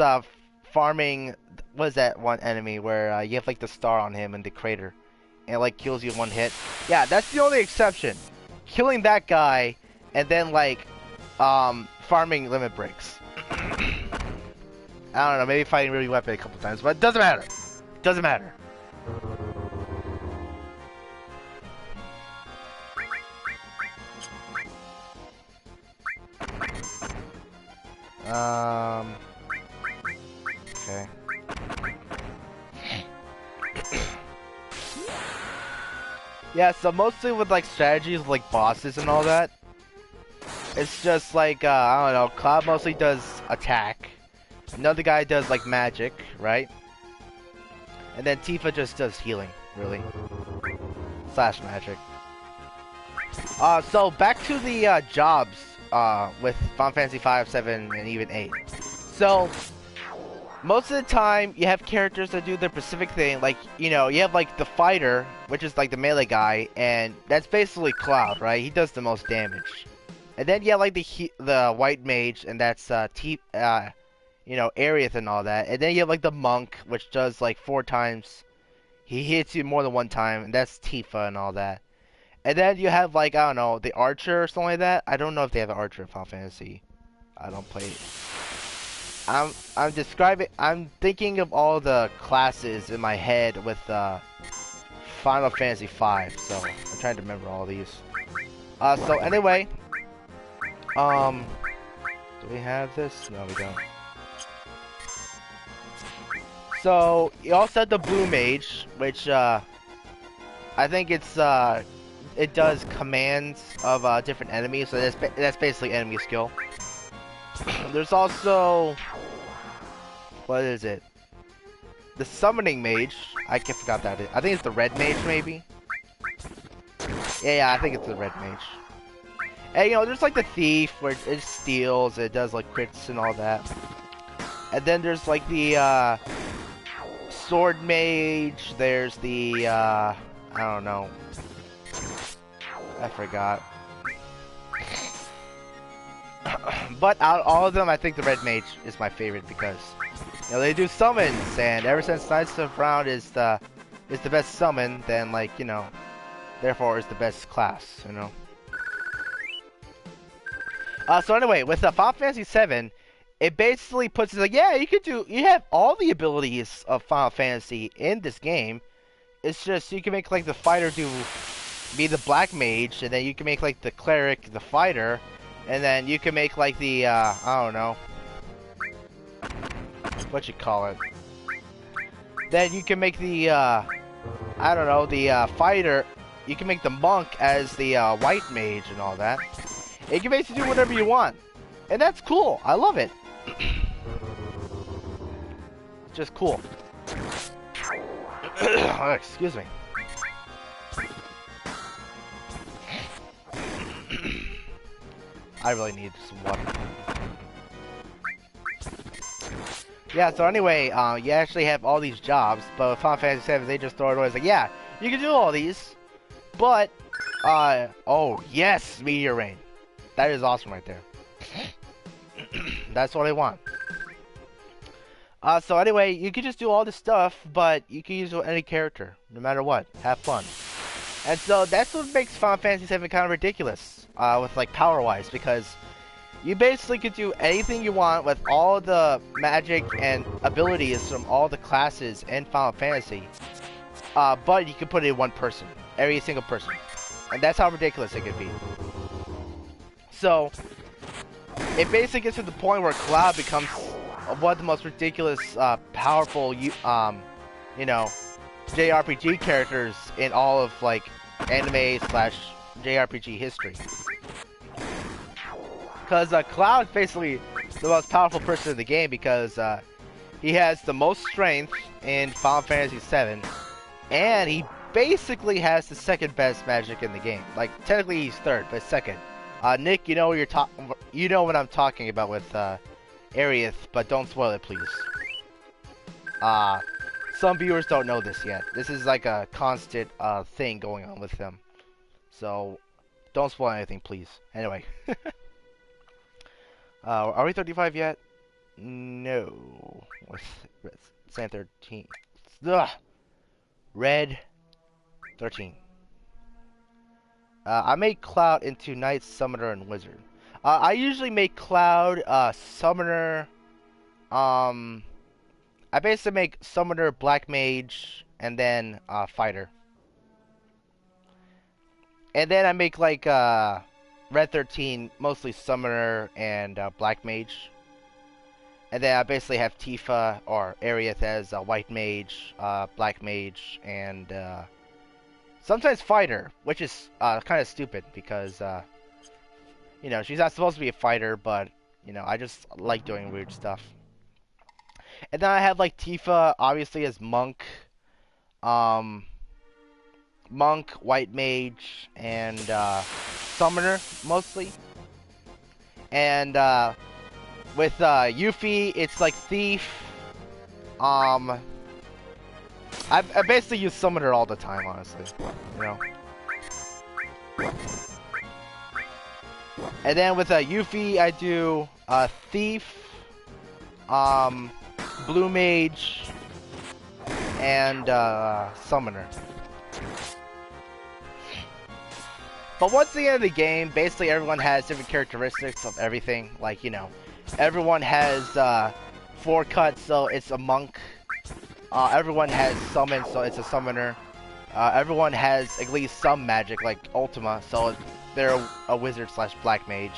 farming... What is that one enemy where you have, like, the star on him in the crater? And it, like, kills you in one hit. Yeah, that's the only exception. Killing that guy and then, like, farming limit breaks. I don't know, maybe fighting really weapon a couple times, but it doesn't matter. It doesn't matter. Okay. Yeah, so mostly with like strategies like bosses and all that, it's just like, I don't know, Cloud mostly does attack. Another guy does like magic, right? And then Tifa just does healing, really. Slash magic. So back to the jobs with Final Fantasy 5, 7, and even 8. So most of the time you have characters that do their specific thing, like, you know, you have like the fighter, which is like the melee guy, and that's basically Cloud, right? He does the most damage. And then you have like the white mage, and that's you know, Aerith and all that. And then you have like the monk, which does like 4 times. He hits you more than 1 time, and that's Tifa and all that. And then you have like, I don't know, the archer or something like that. I don't know if they have an archer in Final Fantasy. I don't play it. I'm thinking of all the classes in my head with Final Fantasy 5, so I'm trying to remember all these. So anyway, do we have this? No, we don't. So you also have the blue mage, which I think it does commands of different enemies, so that's basically enemy skill. There's also, what is it? the summoning mage. I forgot that. I think it's the red mage, maybe. Yeah, I think it's the red mage. And you know, there's like the thief where it steals, it does like crits and all that. And then there's like the sword mage. There's the I don't know. I forgot. But out of all of them, I think the red mage is my favorite because you know they do summons, and ever since Knights of Round is the best summon, then like you know, therefore is the best class, you know. So anyway, with Final Fantasy VII, it basically puts it like, yeah, you have all the abilities of Final Fantasy in this game. It's just you can make like the fighter be the black mage, and then you can make like the cleric the fighter, and then you can make like the I don't know what you call it. Then you can make the I don't know, the fighter. You can make the monk as the white mage and all that. You can basically do whatever you want, and that's cool. I love it. It's just cool. Oh, excuse me. I really need some water. Yeah, so anyway, you actually have all these jobs, but with Final Fantasy VII, they just throw it away. It's like, yeah, you can do all these, but, oh, yes, Meteor Rain. That is awesome right there. That's what I want. So anyway, you can just do all this stuff, but you can use any character, no matter what. Have fun. And so that's what makes Final Fantasy VII kind of ridiculous, with like power-wise, because you basically can do anything you want with all the magic and abilities from all the classes in Final Fantasy, but you can put it in one person, every single person, and that's how ridiculous it could be. So it basically gets to the point where Cloud becomes one of the most ridiculous, powerful, you know, JRPG characters in all of like anime / JRPG history. Because Cloud's basically the most powerful person in the game because he has the most strength in Final Fantasy VII, and he basically has the second best magic in the game. Like technically he's third, but second. Nick, you know what you know what I'm talking about with Aerith, but don't spoil it, please. Some viewers don't know this yet. This is like a constant thing going on with them. So don't spoil anything, please. Anyway. Are we 35 yet? No. Sand 13. Ugh. Red 13. I made Cloud into Knight, Summoner, and Wizard. I usually make Cloud Summoner. I basically make Summoner, Black Mage, and then Fighter. And then I make like Red 13 mostly Summoner and Black Mage. And then I basically have Tifa or Aerith as White Mage, Black Mage, and sometimes Fighter, which is kind of stupid because, you know, she's not supposed to be a fighter, but, you know, I just like doing weird stuff. And then I have, like, Tifa, obviously, as Monk, White Mage, and Summoner, mostly. And with Yuffie, it's, like, Thief. I basically use Summoner all the time, honestly. You know? And then with Yuffie, I do Thief, Blue Mage, and Summoner. But once the end of the game, basically everyone has different characteristics of everything. Like, you know, everyone has 4 cuts, so it's a monk. Everyone has summon, so it's a summoner. Everyone has at least some magic, like Ultima, so they're a wizard / black mage.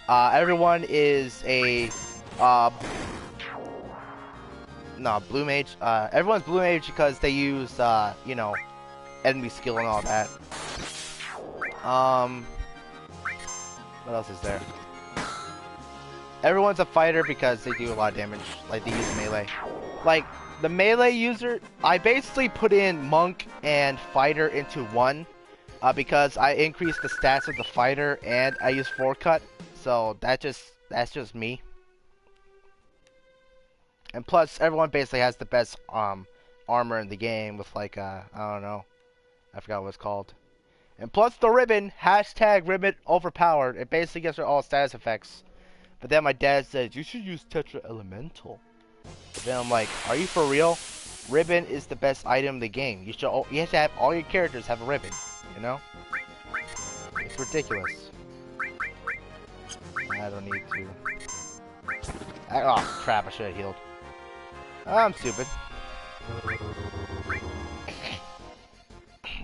Everyone is a blue mage. Everyone's blue mage because they use you know, enemy skill and all that. What else is there? Everyone's a fighter because they do a lot of damage, like they use melee. like the melee user, I basically put in monk and fighter into one, because I increased the stats of the fighter and I use forecut, so that's just me. And plus, everyone basically has the best armor in the game with like I don't know, I forgot what it's called. And plus the ribbon, hashtag ribbon overpowered. It basically gives her all status effects. But then my dad says you should use Tetra Elemental. But then I'm like, are you for real? Ribbon is the best item in the game. You have to have all your characters have a ribbon. You know? It's ridiculous. I don't need to. Oh crap! I should have healed. I'm stupid.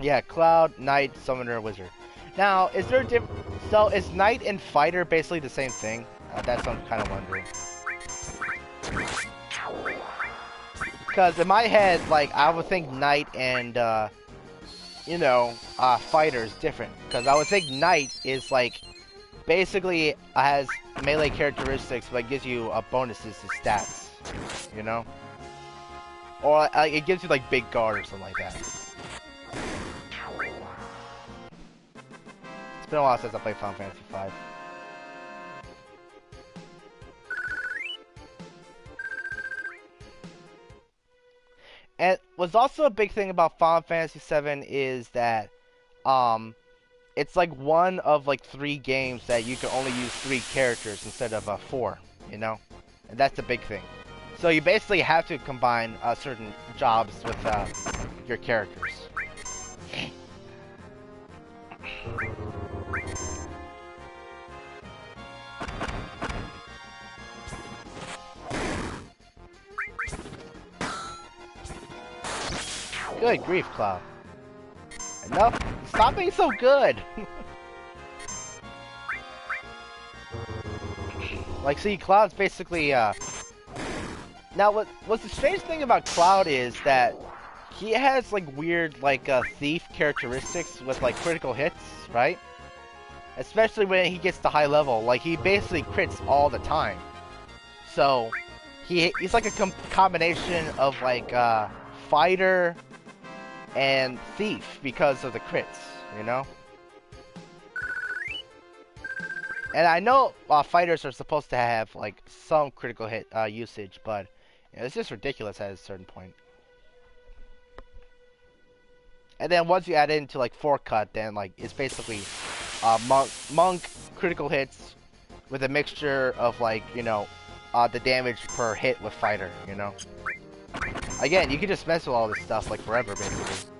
Yeah, Cloud, Knight, Summoner, Wizard. Now, is there a so is Knight and Fighter basically the same thing? That's what I'm kind of wondering. Because in my head, like, I would think Knight and, you know, Fighter is different. Because I would think Knight is, like, basically has melee characteristics, but gives you bonuses to stats. You know? Or it gives you, like, Big Guard or something like that. It's been a while since I played Final Fantasy V. And what's also a big thing about Final Fantasy VII is that, it's like one of like 3 games that you can only use 3 characters instead of 4, you know? And that's the big thing. So you basically have to combine certain jobs with your characters. Good grief, Cloud. Enough. Stop being so good. Like, see, Cloud's basically, now, what's the strange thing about Cloud is that he has, like, weird, like, thief characteristics with, like, critical hits, right? Especially when he gets to high level. Like, he basically crits all the time. So, he's like a combination of, like, fighter and thief because of the crits, you know? And I know fighters are supposed to have, like, some critical hit usage, but you know, it's just ridiculous at a certain point. And then once you add it into, like, forecut, then, like, it's basically monk critical hits with a mixture of, like, you know, the damage per hit with fighter, you know? Again, you can just mess with all this stuff, like, forever, basically.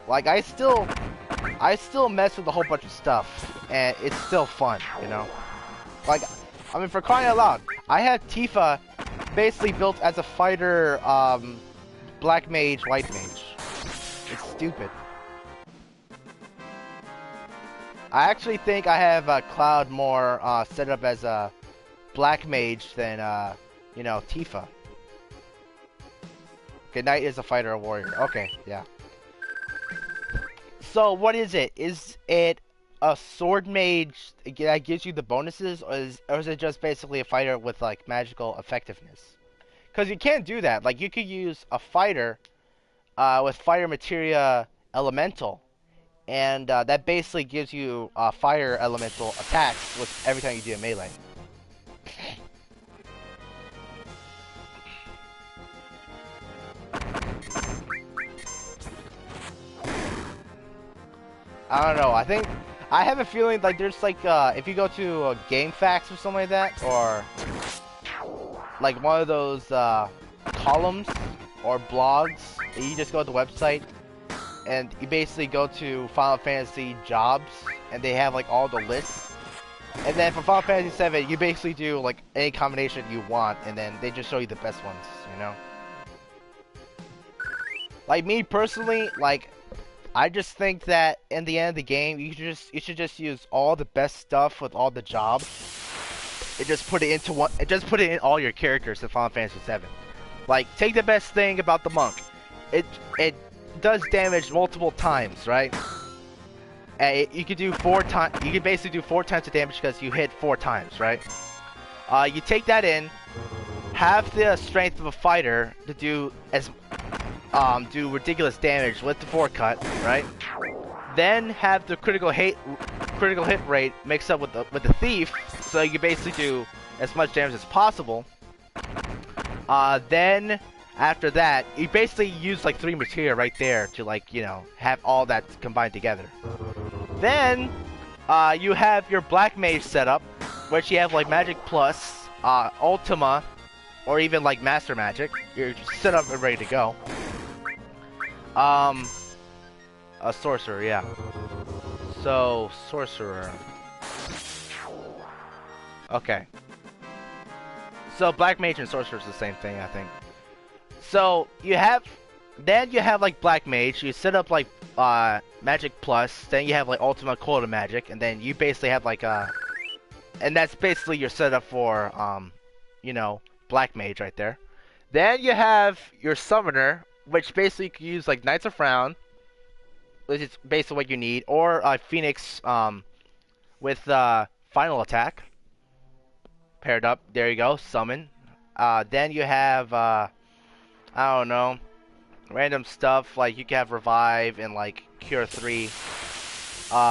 Like, I still mess with a whole bunch of stuff, and it's still fun, you know? Like, I mean, for crying out loud, I had Tifa basically built as a fighter, black mage, white mage. It's stupid. I actually think I have Cloud more set up as a black mage than, you know, Tifa. Okay, Knight is a fighter or warrior. Okay, yeah. So, what is it? Is it a sword mage that gives you the bonuses, or is it just basically a fighter with, like, magical effectiveness? Because you can't do that. Like, you could use a fighter with fire materia elemental, and that basically gives you fire elemental attacks with every time you do a melee. I don't know. I have a feeling like there's like if you go to GameFAQs or something like that, or like one of those columns or blogs, you just go to the website and you basically go to Final Fantasy jobs, and they have like all the lists. And then for Final Fantasy VII, you basically do like any combination you want, and then they just show you the best ones, you know? Like me personally, like I just think that in the end of the game, you should just use all the best stuff with all the jobs, and just put it into one. Just put it in all your characters in Final Fantasy VII. Like, take the best thing about the monk. It does damage multiple times, right? And you could do 4 times. You could basically do 4 times the damage because you hit 4 times, right? You take that in, have the strength of a fighter to do ridiculous damage with the forecut, right? Then have the critical hit rate mixed up with the thief, so you can basically do as much damage as possible. Then after that, you basically use like 3 materia right there to, like, you know, have all that combined together. Then you have your black mage setup, which you have like magic plus, ultima, or even like master magic. You're set up and ready to go. A sorcerer, yeah. So sorcerer. Okay. So black mage and sorcerer is the same thing, I think. So you have like black mage. You set up like magic plus. Then you have like ultimate quota magic, and then you basically have like and that's basically your setup for you know, black mage right there. Then you have your summoner, which basically you can use like Knights of Frown, which is basically what you need, or Phoenix with final attack paired up. There you go, summon. Then you have I don't know, random stuff like you can have revive and like cure 3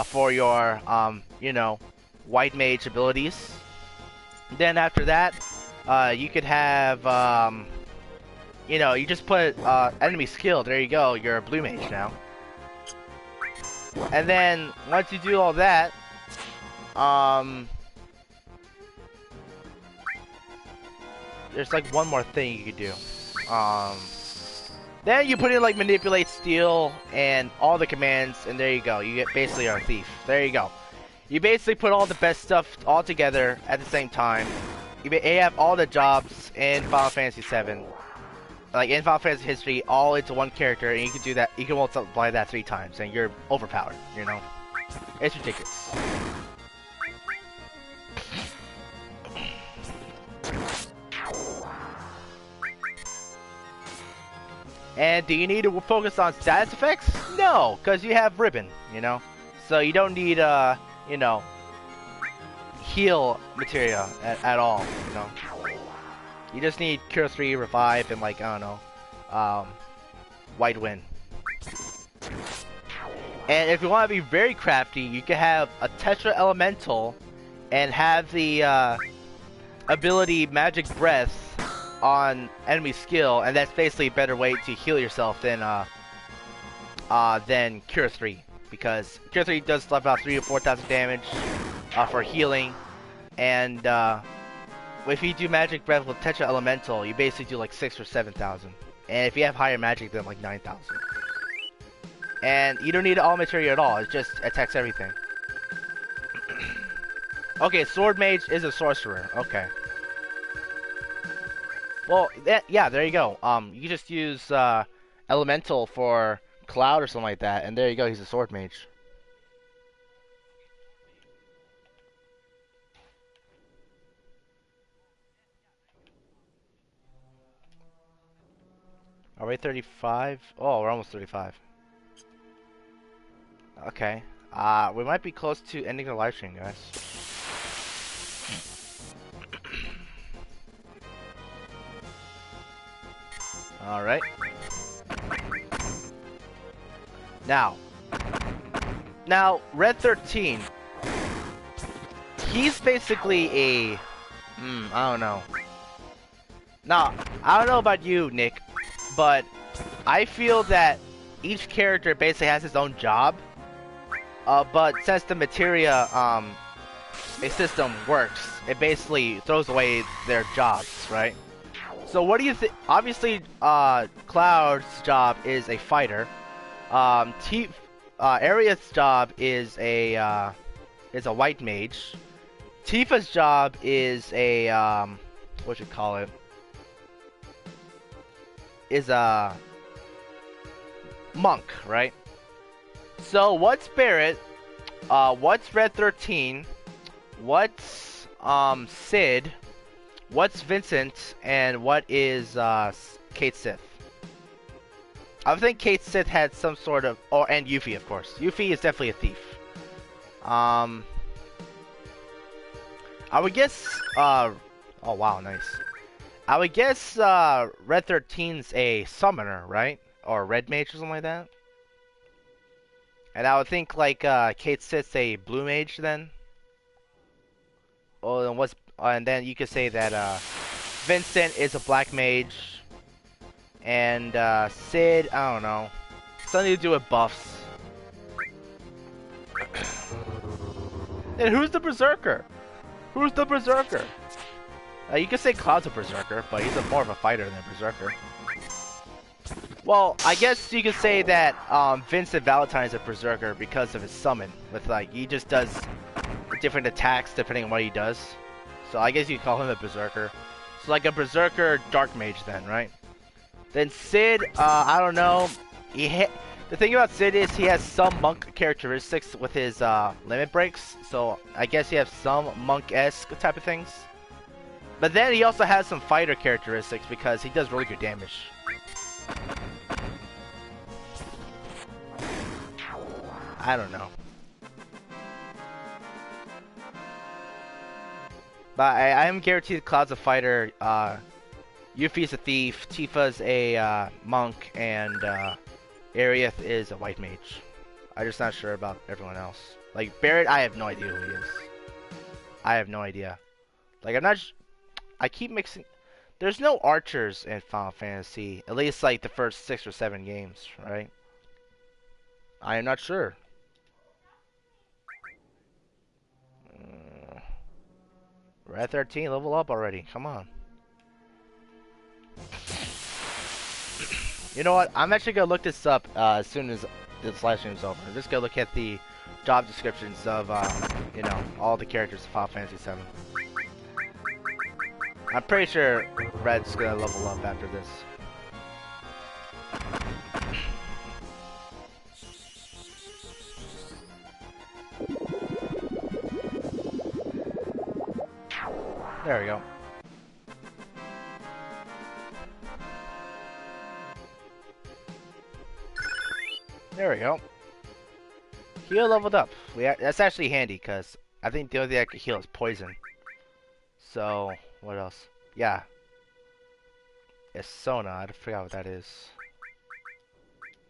for your you know, white mage abilities. Then after that, you could have you know, you just put enemy skill. There you go. You're a blue mage now. And then once you do all that, there's like one more thing you could do. Then you put in like manipulate, steal, and all the commands, and there you go. You get basically our thief. There you go. You basically put all the best stuff all together at the same time. You have all the jobs in Final Fantasy VII, like in Final Fantasy history, all into one character, and you can do that. You can multiply that 3 times, and you're overpowered. You know, it's ridiculous. And do you need to focus on status effects? No, because you have ribbon, you know? So you don't need, you know, heal materia at all, you know? You just need Cure 3, Revive, and like, I don't know, White Wind. And if you want to be very crafty, you can have a Tetra Elemental and have the, ability Magic Breath on enemy skill, and that's basically a better way to heal yourself than Cure 3, because Cure 3 does about 3,000 to 4,000 damage for healing, and if you do Magic Breath with Tetra Elemental, you basically do like 6,000 or 7,000, and if you have higher magic, then like 9,000. And you don't need all materia at all; it just attacks everything. Okay, Sword Mage is a sorcerer. Okay. Well, yeah, there you go. You just use Elemental for Cloud or something like that, and there you go, he's a Sword Mage. Are we 35? Oh, we're almost 35. Okay. We might be close to ending the live stream, guys. Alright. Now, Red 13, he's basically a, I don't know. Now, I don't know about you, Nick, but I feel that each character basically has his own job, but since the materia, system works, it basically throws away their jobs, right? So what do you think? Obviously, Cloud's job is a fighter. Aria's job is a white mage. Tifa's job is a what you call it? Is a monk, right? So what's Barret? What's Red 13? What's Sid? What's Vincent, and what is Kate Sith? I think Kate Sith had some sort of, and Yuffie, of course. Yuffie is definitely a thief. I would guess, oh wow, nice. I would guess Red 13's a summoner, right? Or Red Mage or something like that. And I would think like Kate Sith's a Blue Mage then. Oh, and then you could say that Vincent is a Black Mage, and Sid, I don't know, something to do with buffs. And who's the Berserker? Who's the Berserker? You could say Cloud's a Berserker, but he's more of a fighter than a Berserker. Well, I guess you could say that Vincent Valentine is a Berserker because of his summon. With like, he just does different attacks depending on what he does. So I guess you could call him a Berserker. So like a Berserker Dark Mage then, right? Then Sid, I don't know. The thing about Sid is he has some monk characteristics with his limit breaks. So I guess he has some monk-esque type of things. But then he also has some fighter characteristics because he does really good damage. I don't know. But I am guaranteed Cloud's a fighter, Yuffie's a thief, Tifa's a monk, and Arieth is a white mage. I'm just not sure about everyone else. Like Barrett, I have no idea who he is. I have no idea. Like I keep mixing. There's no archers in Final Fantasy, at least like the first 6 or 7 games, right? I am not sure. We're at 13, level up already. Come on. You know what? I'm actually gonna look this up as soon as this live stream is over. I'm just gonna look at the job descriptions of, you know, all the characters of Final Fantasy 7. I'm pretty sure Red's gonna level up after this. There we go. There we go. Heal leveled up. That's actually handy because I think the only thing I could heal is poison. So, what else? Yeah. Sona. I forgot what that is.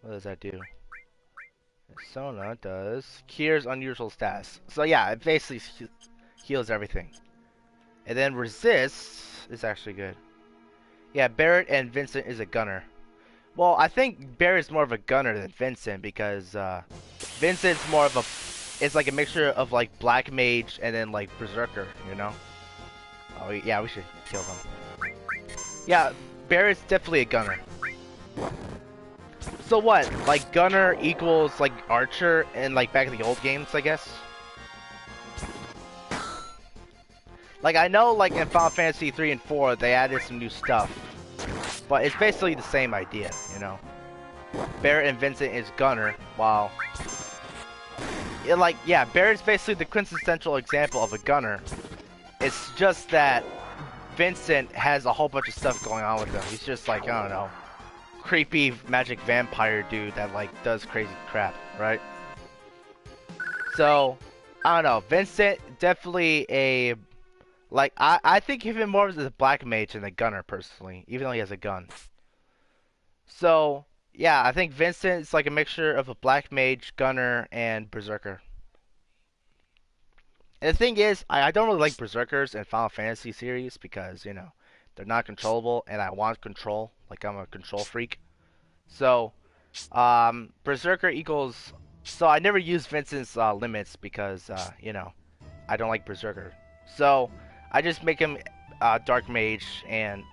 What does that do? Sona does cures unusual stats. So yeah, it basically heals everything. And then resist is actually good. Yeah, Barrett and Vincent is a gunner. Well, I think Barrett's more of a gunner than Vincent because Vincent's more of a, it's like a mixture of like Black Mage and then like Berserker, you know? Oh yeah, we should kill them. Yeah, Barrett's definitely a gunner. So what? Like gunner equals like archer in like back in the old games, I guess? Like I know like in Final Fantasy 3 and 4 they added some new stuff. But it's basically the same idea, you know. Barrett and Vincent is gunner, while Barrett's basically the quintessential example of a gunner. It's just that Vincent has a whole bunch of stuff going on with him. He's just like, I don't know, creepy magic vampire dude that like does crazy crap, right? So, I don't know. Vincent definitely a I think of him more as a black mage than a gunner personally, even though he has a gun. So, yeah, I think Vincent's like a mixture of a black mage, gunner, and berserker. And the thing is, I don't really like berserkers in Final Fantasy series because, you know, they're not controllable and I want control. Like I'm a control freak. So, berserker equals, so I never use Vincent's limits because, you know, I don't like berserker. So, I just make him dark mage and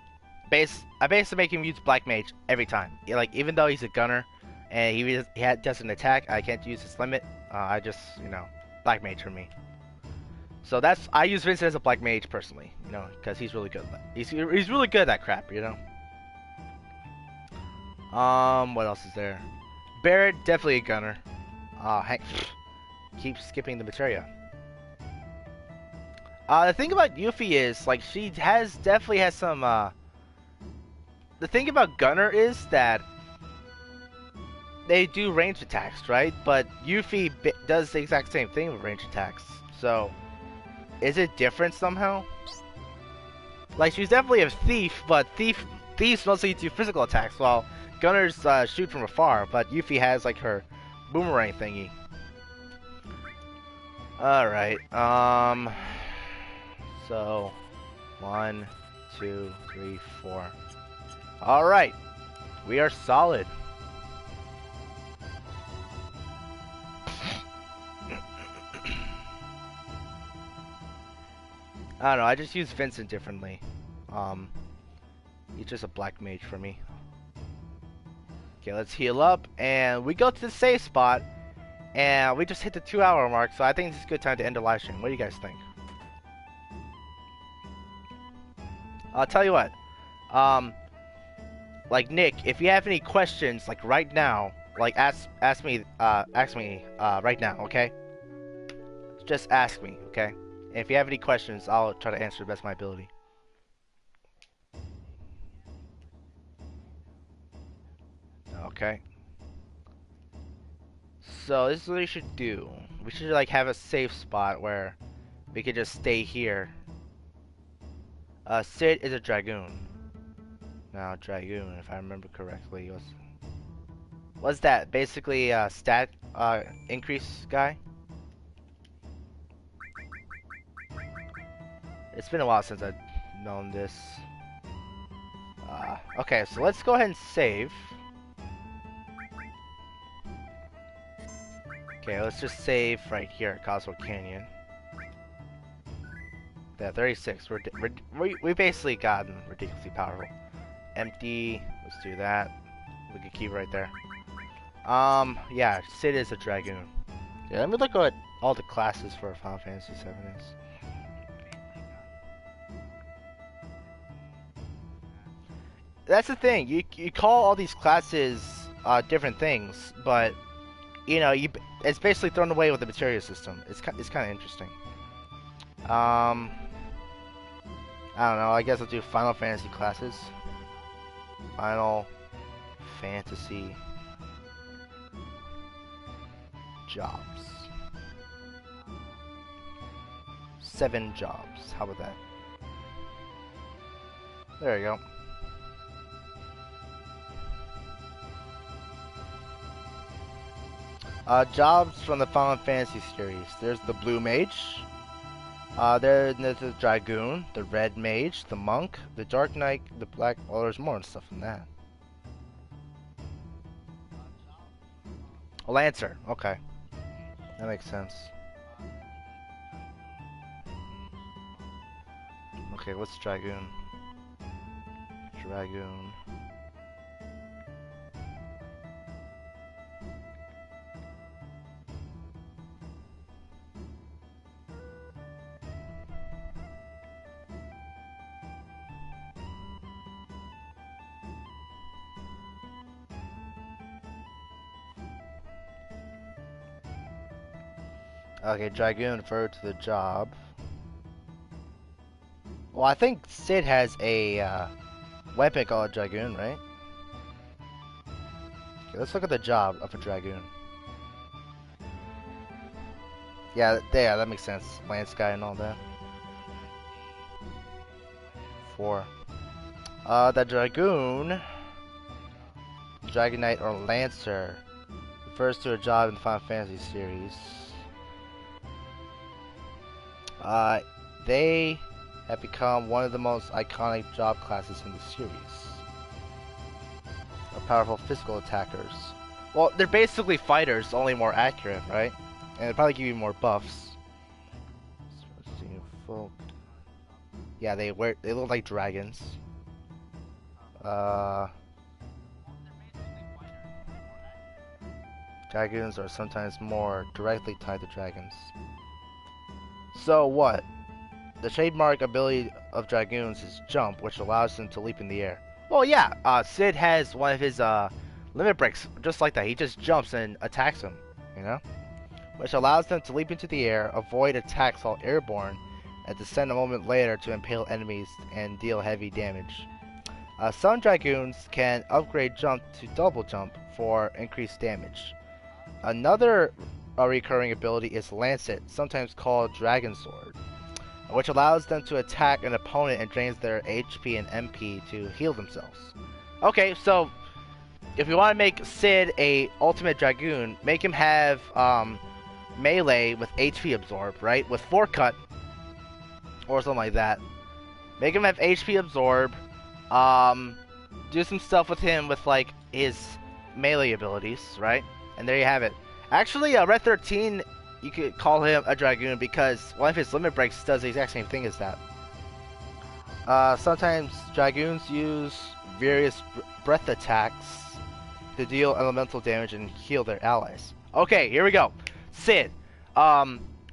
I basically make him use black mage every time. Like even though he's a gunner and he does an attack, I can't use his limit. I just, you know, black mage for me. So I use Vincent as a black mage personally, you know, because he's really good. He's really good at that crap, you know. What else is there? Barrett definitely a gunner. Keep skipping the materia. The thing about Yuffie is, like, she definitely has some, the thing about Gunner is that they do range attacks, right? But Yuffie does the exact same thing with range attacks. So, is it different somehow? Like, she's definitely a thief, but thieves mostly do physical attacks, while gunners shoot from afar. But Yuffie has like her boomerang thingy. All right. So 1, 2, 3, 4. All right. We are solid. I don't know. I just use Vincent differently. He's just a black mage for me. Okay, let's heal up, and we go to the save spot, and we just hit the 2-hour mark. So I think this is a good time to end the live stream. What do you guys think? I'll tell you what. Like Nick, if you have any questions, like right now, like ask me right now, okay? Just ask me, okay? And if you have any questions, I'll try to answer the best of my ability. Okay. So this is what we should do. We should like have a safe spot where we could just stay here. Sid is a dragoon. Now dragoon, if I remember correctly, was that basically stat increase guy? It's been a while since I've known this. Okay, so let's go ahead and save. Okay, let's just save right here at Cosmo Canyon. Yeah, 36. We basically gotten ridiculously powerful. Empty. Let's do that. We can keep right there. Yeah, Sid is a dragoon. Yeah, let me look at all the classes for Final Fantasy VII is. That's the thing. You call all these classes different things, but you know, it's basically thrown away with the materia system. It's kind of interesting. I don't know. I guess I'll do Final Fantasy classes. Final Fantasy jobs. 7 jobs. How about that? There you go. Jobs from the Final Fantasy series. There's the Blue Mage. There's the Dragoon, the Red Mage, the Monk, the Dark Knight, the Black... Well, there's more stuff than that. A Lancer. Okay. That makes sense. Okay, what's Dragoon? Dragoon. Okay, Dragoon referred to the job. Well, I think Sid has a weapon called Dragoon, right? Okay, let's look at the job of a Dragoon. Yeah, that makes sense. Lance guy and all that. 4. The Dragoon, Dragon Knight or Lancer, refers to a job in the Final Fantasy series. They have become one of the most iconic job classes in the series. Are powerful physical attackers. Well, they're basically fighters, only more accurate, right? And they probably give you more buffs. Yeah, they look like dragons. Dragoons are sometimes more directly tied to dragons. So what? The trademark ability of Dragoons is Jump, which allows them to leap in the air. Well, yeah, Sid has one of his limit breaks just like that. He just jumps and attacks him, you know? Which allows them to leap into the air, avoid attacks while airborne, and descend a moment later to impale enemies and deal heavy damage. Some Dragoons can upgrade Jump to Double Jump for increased damage. Another recurring ability is Lancet, sometimes called Dragon Sword, which allows them to attack an opponent and drains their HP and MP to heal themselves. Okay, so if we want to make Sid a ultimate Dragoon, make him have melee with HP absorb, right? With forecut or something like that. Make him have HP absorb. Do some stuff with him with like his melee abilities, right? And there you have it. Actually, Red 13, you could call him a Dragoon because one of his limit breaks does the exact same thing as that. Sometimes Dragoons use various breath attacks to deal elemental damage and heal their allies. Okay, here we go. Sid.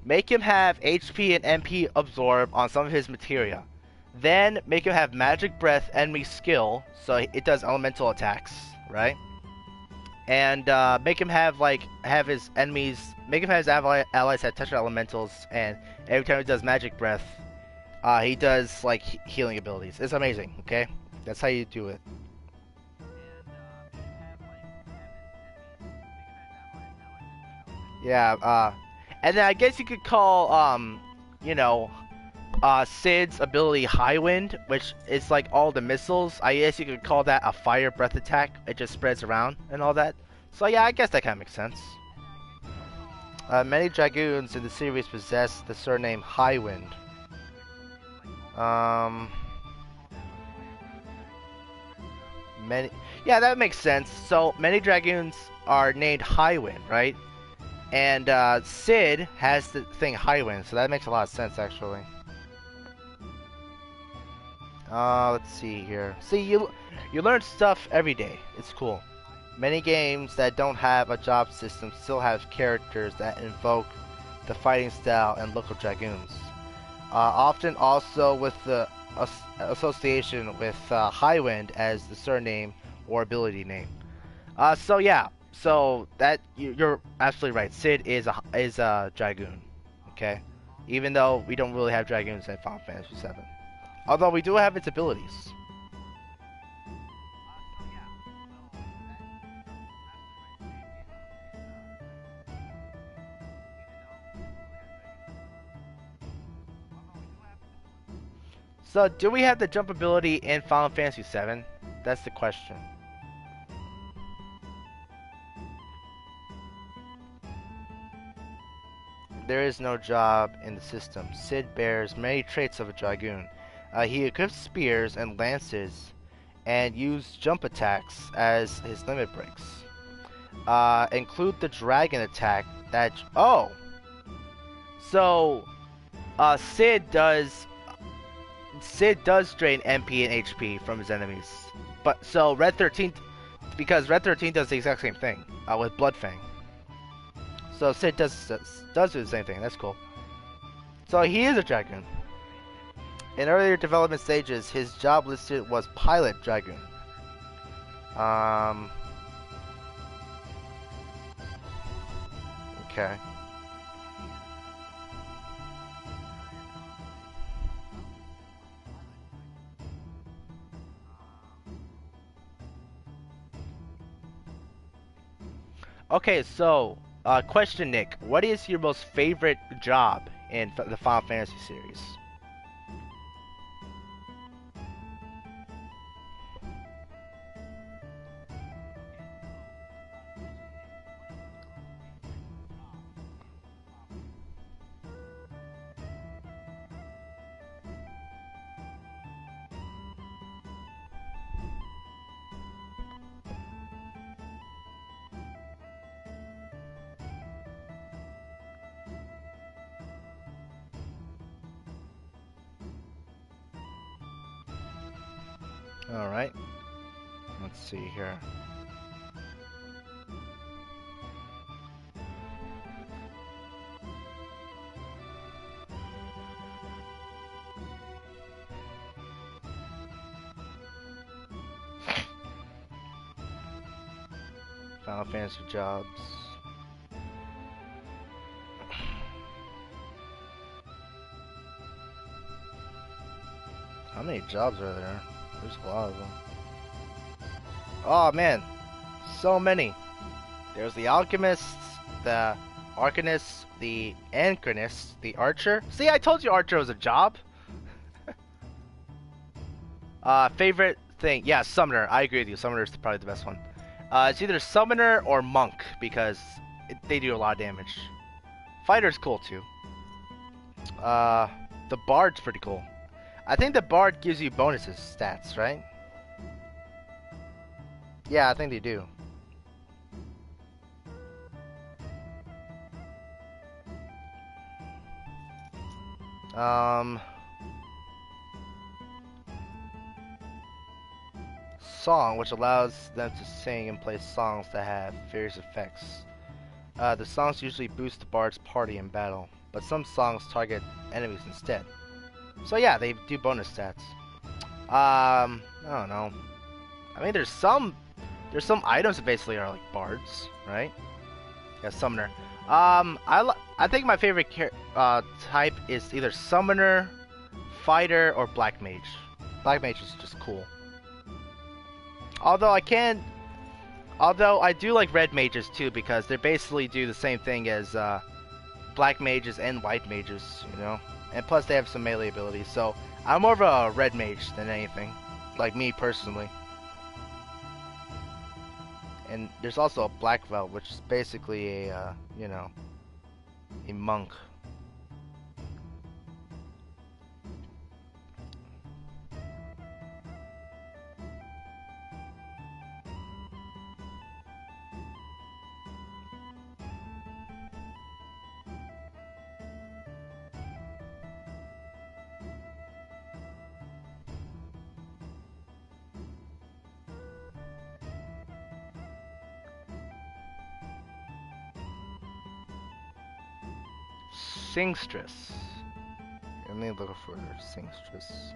Make him have HP and MP absorb on some of his materia. Then make him have magic breath enemy skill, so it does elemental attacks, right? And make him have his allies that touch elementals, and every time he does magic breath, he does like healing abilities. It's amazing. Okay, that's how you do it. Yeah. And then I guess you could call you know, Sid's ability High Wind, which is like all the missiles. I guess you could call that a fire breath attack. It just spreads around and all that. So yeah, I guess that kind of makes sense. Many Dragoons in the series possess the surname High Wind. Yeah, that makes sense. So many Dragoons are named High Wind, right? And Sid has the thing High Wind, so that makes a lot of sense actually. Let's see here. See, you learn stuff every day. It's cool. Many games that don't have a job system still have characters that invoke the fighting style and look of Dragoons. Often also with the association with High Wind as the surname or ability name. So yeah, so that you're absolutely right. Sid is a Dragoon. Okay, even though we don't really have Dragoons in Final Fantasy VII. Although we do have its abilities. So, do we have the jump ability in Final Fantasy VII? That's the question. There is no job in the system. Sid bears many traits of a Dragoon. He equips spears and lances and uses jump attacks as his limit breaks. Include the dragon attack that... Oh! So, Sid does drain MP and HP from his enemies. But, so, Red 13... Because Red 13 does the exact same thing with Bloodfang. So, Sid does do the same thing. That's cool. So, he is a Dragoon. In earlier development stages, his job listed was Pilot Dragoon. Okay. Okay, so, question, Nick. What is your most favorite job in the Final Fantasy series? Alright. Let's see here. Final Fantasy jobs. How many jobs are there? There's a lot of them. Oh man, so many. There's the Alchemists, the Arcanists, the Anchornists, the Archer. See, I told you Archer was a job. Favorite thing? Yeah, Summoner. I agree with you. Summoner is probably the best one. It's either Summoner or Monk because they do a lot of damage. Fighter's cool too. Uh, the Bard's pretty cool. I think the Bard gives you bonuses stats, right? Yeah, I think they do. Song, which allows them to sing and play songs that have various effects. The songs usually boost the Bard's party in battle, but some songs target enemies instead. So yeah, they do bonus stats. I don't know. I mean, there's some items that basically are like bards, right? Yeah, summoner. I think my favorite type is either summoner, fighter, or black mage. Black mage is just cool. Although I do like red mages too because they basically do the same thing as black mages and white mages, you know. And plus they have some melee abilities. So I'm more of a red mage than anything, like me personally. And there's also a black belt, which is basically a you know, a monk. Singstress. Let me look for Singstress.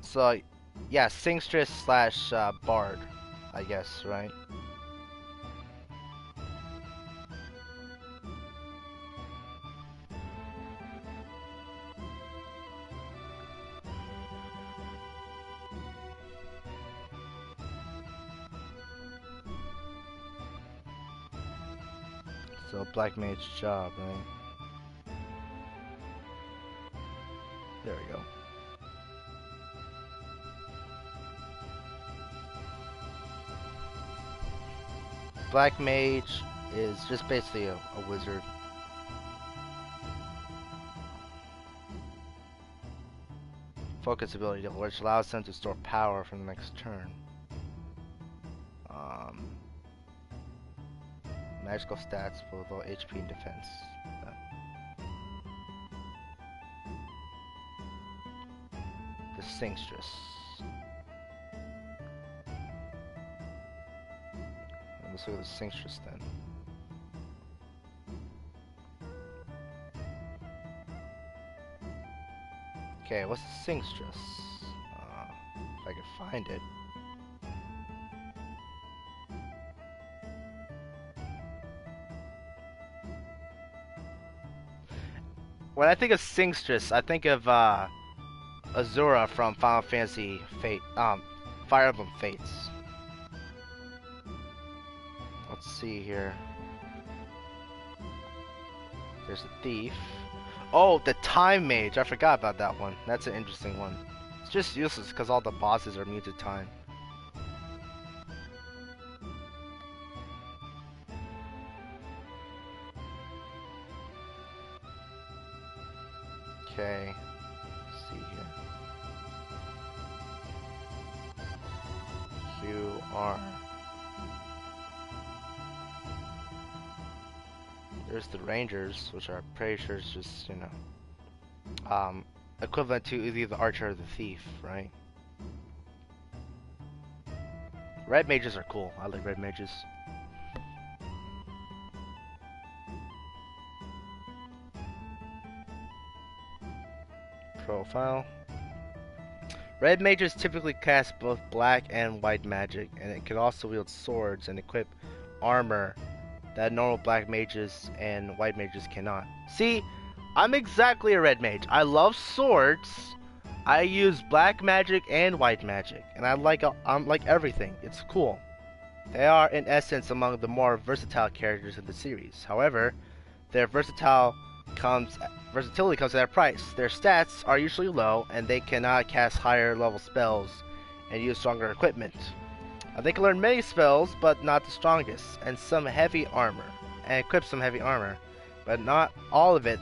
So, yeah, Singstress slash Bard, I guess, right? So, Black Mage's job, right? There we go. Black Mage is just basically a wizard. Focus ability, which allows them to store power for the next turn. Magical stats for low HP and defense. The Singstress. Let's look at the Singstress then. Okay, what's the Singstress? If I can find it. When I think of Singstress, I think of Azura from Final Fantasy Fire Emblem Fates. Let's see here. There's a thief. Oh, the Time Mage. I forgot about that one. That's an interesting one. It's just useless because all the bosses are immune to time. Okay. Let's see here. QR. There's the Rangers, which are pretty sure it's just, you know, equivalent to either the Archer or the Thief, right? Red Mages are cool. I like Red Mages. Profile. Red mages typically cast both black and white magic, and it can also wield swords and equip armor that normal black mages and white mages cannot. See, I'm exactly a red mage. I love swords. I use black magic and white magic, and I'm like everything. It's cool. They are in essence among the more versatile characters in the series. However, their versatile versatility comes at a price. Their stats are usually low, and they cannot cast higher level spells and use stronger equipment. They can learn many spells, but not the strongest, and equip some heavy armor, but not all of it,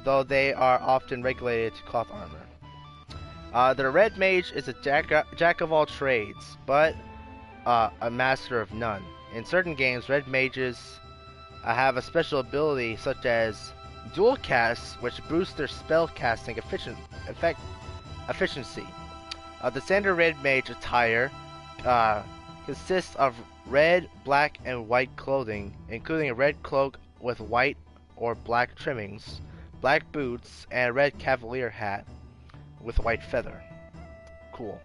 though they are often regulated to cloth armor. The red mage is a jack of all trades, but a master of none. In certain games, red mages have a special ability such as dual cast, which boosts their spell casting efficiency. The standard red mage attire consists of red, black, and white clothing, including a red cloak with white or black trimmings, black boots, and a red cavalier hat with a white feather. Cool.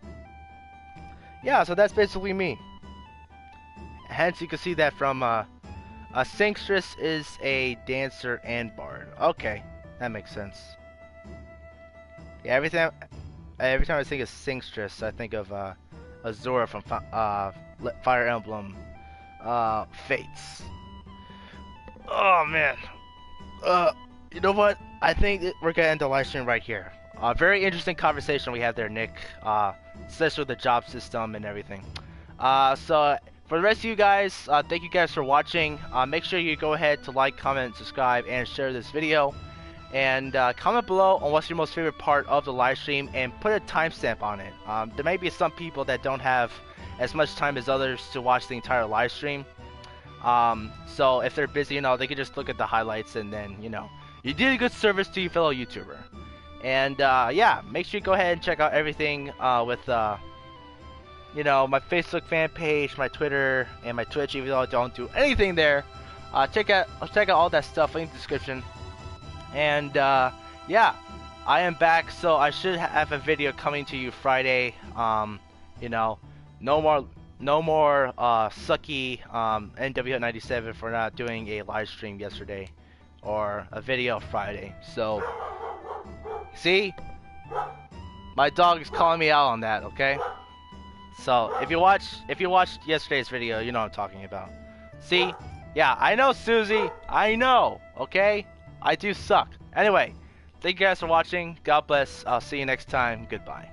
Yeah, so that's basically me. Hence, you can see that from a songstress is a dancer and bard. Okay, that makes sense. Yeah, every time I think of songstress, I think of Azura from Fire Emblem Fates. Oh man. You know what? I think we're gonna end the live stream right here. Very interesting conversation we had there, Nick. Especially with the job system and everything. So for the rest of you guys, thank you guys for watching. Make sure you go ahead to like, comment, subscribe, and share this video. And comment below on what's your most favorite part of the live stream, and put a timestamp on it. There may be some people that don't have as much time as others to watch the entire live stream. So if they're busy, they can just look at the highlights, and then, you did a good service to your fellow YouTuber. And yeah, make sure you go ahead and check out everything with my Facebook fan page, my Twitter, and my Twitch. Even though I don't do anything there, check out all that stuff in the description. And yeah, I am back, so I should have a video coming to you Friday. No more sucky NW97 for not doing a live stream yesterday or a video Friday. So see, my dog is calling me out on that. Okay, so if you watched yesterday's video, you know what I'm talking about. See, yeah, I know, Susie, I know. Okay, I do suck. Anyway, thank you guys for watching. God bless. I'll see you next time. Goodbye.